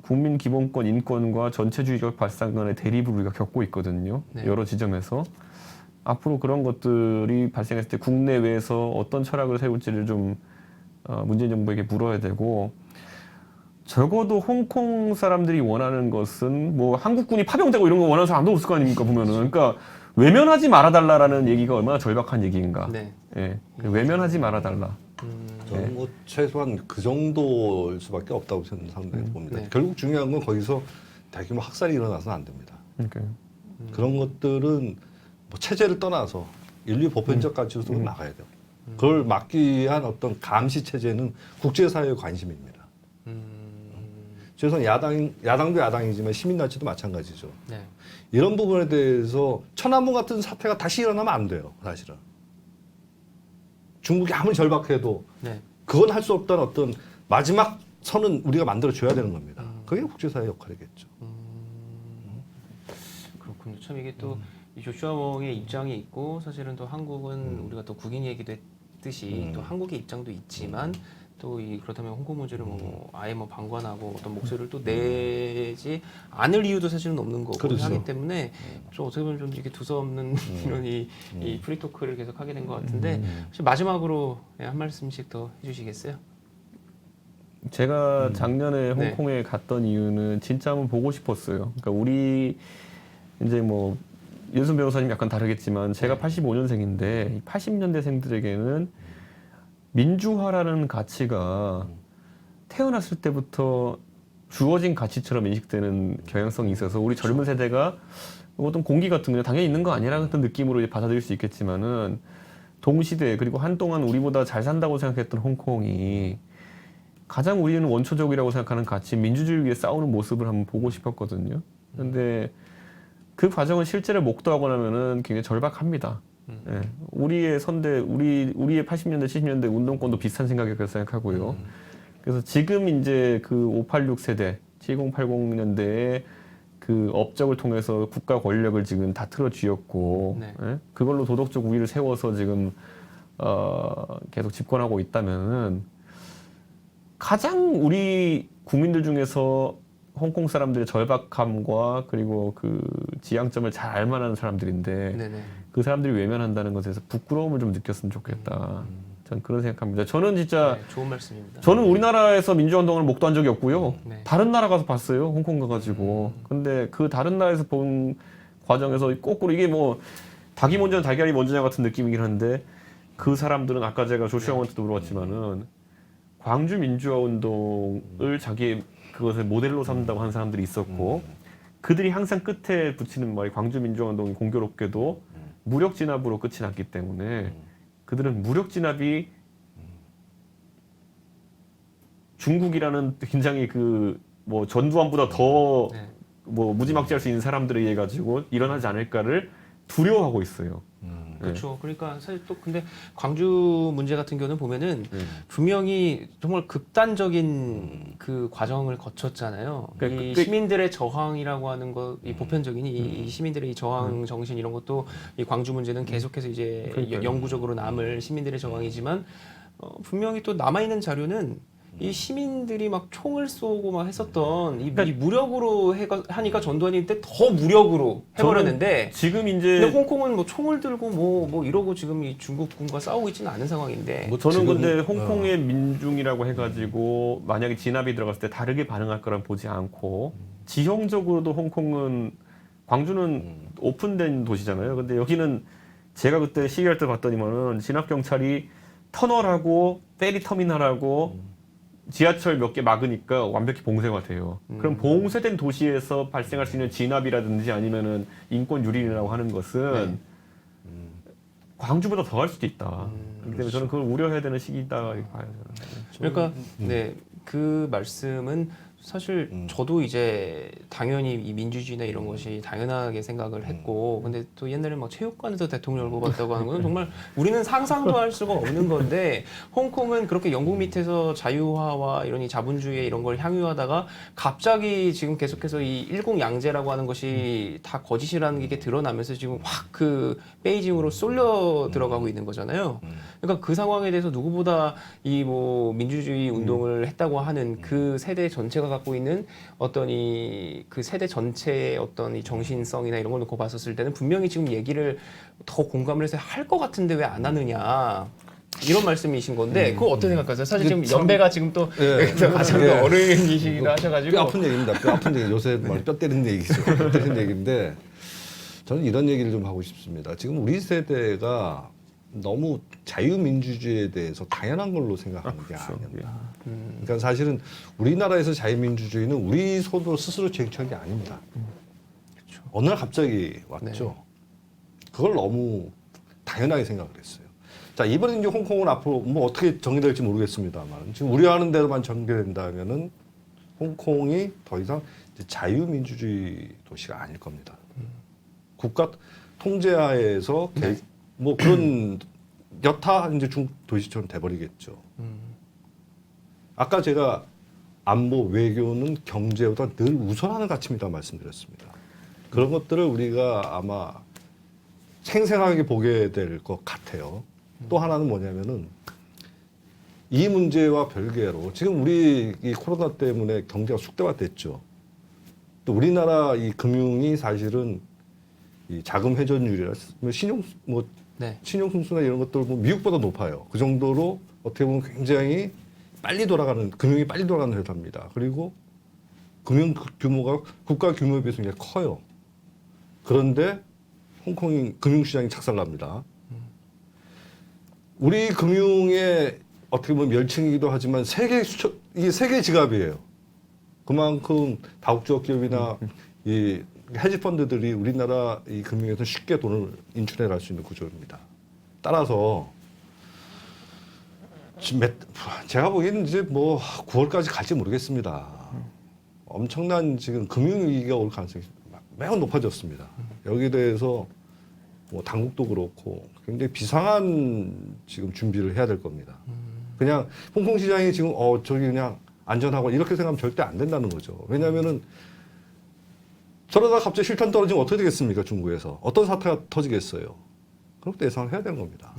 B: 국민 기본권, 인권과 전체주의적 발상간의 대립을 우리가 겪고 있거든요.
A: 네.
B: 여러 지점에서. 앞으로 그런 것들이 발생했을 때 국내외에서 어떤 철학을 세울지를 좀 문재인 정부에게 물어야 되고, 적어도 홍콩 사람들이 원하는 것은 뭐 한국군이 파병되고 이런 거 원하는 사람 아무도 없을 거 아닙니까, 보면은. 그러니까 외면하지 말아달라라는 얘기가 얼마나 절박한 얘기인가.
A: 네.
B: 예, 외면하지 말아달라.
C: 저는 뭐 최소한 그 정도일 수밖에 없다고 저는 상당히 봅니다.
A: 네.
C: 결국 중요한 건 거기서 대규모 학살이 일어나서는 안 됩니다.
B: 그러니까요.
C: 그런 것들은 뭐 체제를 떠나서 인류 보편적 가치로서 막아야 돼요. 그걸 막기 위한 어떤 감시 체제는 국제사회의 관심입니다. 최소한 야당도 야당이지만 시민단체도 마찬가지죠.
A: 네.
C: 이런 부분에 대해서 천안문 같은 사태가 다시 일어나면 안 돼요, 사실은. 중국이 아무리 절박해도
A: 네.
C: 그건 할 수 없다는 어떤 마지막 선은 우리가 만들어줘야 되는 겁니다. 그게 국제사회 역할이겠죠.
A: 그렇군요. 참 이게 또 이 조슈아 웡의 입장이 있고 사실은 또 한국은 우리가 또 국인 얘기도 했듯이 또 한국의 입장도 있지만 또 그렇다면 홍콩 문제를 뭐 아예 뭐 방관하고 어떤 목소리를 또 내지 않을 이유도 사실은 없는 거고
C: 그렇죠.
A: 하기 때문에 좀 어떻게 보면 좀 이게 두서없는 이런 이 프리토크를 계속 하게 된 것 같은데 혹시 마지막으로 한 말씀씩 더 해주시겠어요?
B: 제가 작년에
A: 네.
B: 홍콩에 갔던 이유는 진짜 한번 보고 싶었어요. 그러니까 우리 이제 뭐 윤순 변호사님 약간 다르겠지만 제가 85년생인데 80년대생들에게는 민주화라는 가치가 태어났을 때부터 주어진 가치처럼 인식되는 경향성이 있어서 우리 젊은 세대가 어떤 공기 같은 거 당연히 있는 거 아니라는 어떤 느낌으로 받아들일 수 있겠지만은 동시대 그리고 한동안 우리보다 잘 산다고 생각했던 홍콩이 가장 우리는 원초적이라고 생각하는 가치 민주주의를 위해 싸우는 모습을 한번 보고 싶었거든요. 근데 그 과정은 실제로 목도하고 나면은 굉장히 절박합니다. 예. 우리의 선대, 우리의 80년대, 70년대 운동권도 비슷한 생각이라고 생각하고요. 그래서 지금 이제 그 586 세대, 7080년대에 그 업적을 통해서 국가 권력을 지금 다 틀어쥐었고,
A: 네.
B: 예? 그걸로 도덕적 우위를 세워서 지금 계속 집권하고 있다면은 가장 우리 국민들 중에서 홍콩 사람들의 절박함과 그리고 그 지향점을 잘 알만한 사람들인데
A: 네네.
B: 그 사람들이 외면한다는 것에서 부끄러움을 좀 느꼈으면 좋겠다. 전 그런 생각합니다. 저는 진짜
A: 네, 좋은 말씀입니다.
B: 저는 우리나라에서 민주운동을 목도한 적이 없고요.
A: 네.
B: 다른 나라 가서 봤어요. 홍콩 가가지고. 근데 그 다른 나라에서 본 과정에서 거꾸로 이게 뭐 닭이 먼저냐 달걀이 먼저냐 같은 느낌이긴 한데 그 사람들은 아까 제가 조슈아 원한테도 물어봤지만은 광주 민주화 운동을 자기의 그것을 모델로 삼는다고 하는 사람들이 있었고 그들이 항상 끝에 붙이는 말이 광주 민주화 운동이 공교롭게도 무력 진압으로 끝이 났기 때문에 그들은 무력 진압이 중국이라는 굉장히 그 뭐 전두환보다 더
A: 네.
B: 뭐 무지막지할 수 있는 사람들에 의해 가지고 일어나지 않을까를 두려워하고 있어요.
A: 그렇죠. 그러니까 사실 또 근데 광주 문제 같은 경우는 보면은 분명히 정말 극단적인 그 과정을 거쳤잖아요.
B: 그러니까
A: 이
B: 그-
A: 시민들의 저항이라고 하는 것, 이 보편적인 이 시민들의 이 저항 정신 이런 것도 이 광주 문제는 계속해서 이제
B: 그러니까요.
A: 영구적으로 남을 시민들의 저항이지만 분명히 또 남아 있는 자료는 이 시민들이 막 총을 쏘고 막 했었던 이 무력으로 하니까 전두환이 때 더 무력으로 해버렸는데
B: 지금
A: 근데
B: 이제
A: 홍콩은 뭐 총을 들고 뭐 이러고 지금 이 중국군과 싸우고 있지는 않은 상황인데.
C: 뭐
B: 저는
C: 지금-
B: 근데 홍콩의 민중이라고 해가지고 만약에 진압이 들어갔을 때 다르게 반응할 거란 보지 않고 지형적으로도 홍콩은 광주는 오픈된 도시잖아요. 근데 여기는 제가 그때 시위할 때 봤더니만은 진압 경찰이 터널하고 페리 터미널하고 지하철 몇 개 막으니까 완벽히 봉쇄가 돼요. 그럼 봉쇄된 도시에서 발생할 수 있는 진압이라든지 아니면은 인권 유린이라고 하는 것은 광주보다 더 할 수도 있다. 그렇기 때문에 저는 그걸 우려해야 되는 시기다 이렇게 봐요. 저는.
A: 그러니까 네, 그 말씀은 사실 저도 이제 당연히 이 민주주의나 이런 것이 당연하게 생각을 했고, 근데 또 옛날에 막 체육관에서 대통령을 뽑았다고 하는 건 정말 우리는 상상도 할 수가 없는 건데, 홍콩은 그렇게 영국 밑에서 자유화와 이런 이 자본주의 이런 걸 향유하다가 갑자기 지금 계속해서 이 일공양제라고 하는 것이 다 거짓이라는 게 드러나면서 지금 확 그 베이징으로 쏠려 들어가고 있는 거잖아요. 그러니까 그 상황에 대해서 누구보다 이 뭐 민주주의 운동을 했다고 하는 그 세대 전체가 갖고 있는 어떤 이 그 세대 전체의 어떤 이 정신성이나 이런 걸 놓고 봤었을 때는 분명히 지금 얘기를 더 공감을 해서 할 것 같은데 왜 안 하느냐. 이런 말씀이신 건데 그거 어떻게 생각하세요? 사실 지금 연배가 지금 또 가장 또 어른이시기도 하셔가지고
C: 뼈 아픈 얘기입니다. 뼈 아픈 얘기. 요새 말 뼈 때리는 얘기죠. 뼈 때리는 얘기인데 저는 이런 얘기를 좀 하고 싶습니다. 지금 우리 세대가 너무 자유민주주의에 대해서 당연한 걸로 생각하는 게 아니었나. 그러니까 사실은 우리나라에서 자유민주주의는 우리 손으로 스스로 쟁취한 게 아닙니다.
A: 그렇죠.
C: 어느 날 갑자기 왔죠. 그걸 너무 당연하게 생각을 했어요. 자, 이번에 이제 홍콩은 앞으로 뭐 어떻게 정리될지 모르겠습니다만 지금 우려하는 대로만 전개된다면은 홍콩이 더 이상 이제 자유민주주의 도시가 아닐 겁니다. 국가 통제하에서 뭐 그런 여타 이제 중 도시처럼 돼버리겠죠. 아까 제가 안보 외교는 경제보다 늘 우선하는 가치입니다 말씀드렸습니다. 그런 것들을 우리가 아마 생생하게 보게 될 것 같아요. 또 하나는 뭐냐면은 이 문제와 별개로 지금 우리 이 코로나 때문에 경제가 숙대화됐죠. 또 우리나라 이 금융이 사실은 이 자금 회전율이라 신용 뭐 신용 승수나 이런 것들 뭐 미국보다 높아요. 그 정도로 어떻게 보면 굉장히 빨리 돌아가는 금융이 빨리 돌아가는 회사입니다. 그리고 금융 규모가 국가 규모에 비해서 굉장히 커요. 그런데 홍콩이 금융시장이 착살납니다. 우리 금융의 어떻게 보면 멸칭이기도 하지만 이게 세계 지갑이에요. 그만큼 다국적 기업이나 이 헤지 펀드들이 우리나라 이 금융에서 쉽게 돈을 인출해 갈 수 있는 구조입니다. 따라서 지금 제가 보기에는 이제 뭐 9월까지 갈지 모르겠습니다. 엄청난 지금 금융위기가 올 가능성이 매우 높아졌습니다. 여기에 대해서 뭐 당국도 그렇고 굉장히 비상한 지금 준비를 해야 될 겁니다. 그냥 홍콩 시장이 지금 저기 그냥 안전하고 이렇게 생각하면 절대 안 된다는 거죠. 왜냐하면은 저러다 갑자기 실탄 떨어지면 어떻게 되겠습니까? 중국에서 어떤 사태가 터지겠어요? 그것도 예상을 해야 되는 겁니다.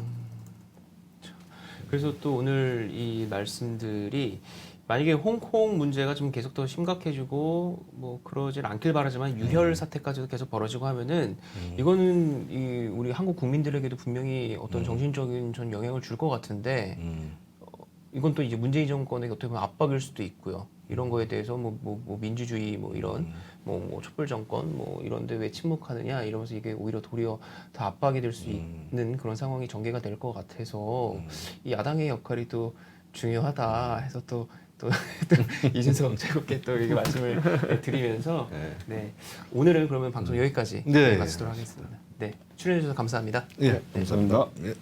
A: 그래서 또 오늘 이 말씀들이 만약에 홍콩 문제가 좀 계속 더 심각해지고 뭐 그러질 않길 바라지만 유혈 사태까지도 계속 벌어지고 하면은 이거는 이 우리 한국 국민들에게도 분명히 어떤 정신적인 전 영향을 줄 것 같은데 이건 또 이제 문재인 정권의 어떻게 보면 압박일 수도 있고요. 이런 거에 대해서 뭐 민주주의 뭐 이런 뭐 촛불 정권 뭐 이런데 왜 침묵하느냐 이러면서 이게 오히려 도리어 더 압박이 될 수 있는 그런 상황이 전개가 될 것 같아서 이 야당의 역할이 또 중요하다 해서 또 이준석 최고께 또 이렇게 말씀을 드리면서 네 오늘은 그러면 방송 여기까지 마치도록 하겠습니다. 네 출연해 주셔서 감사합니다.
C: 예, 감사합니다. 예.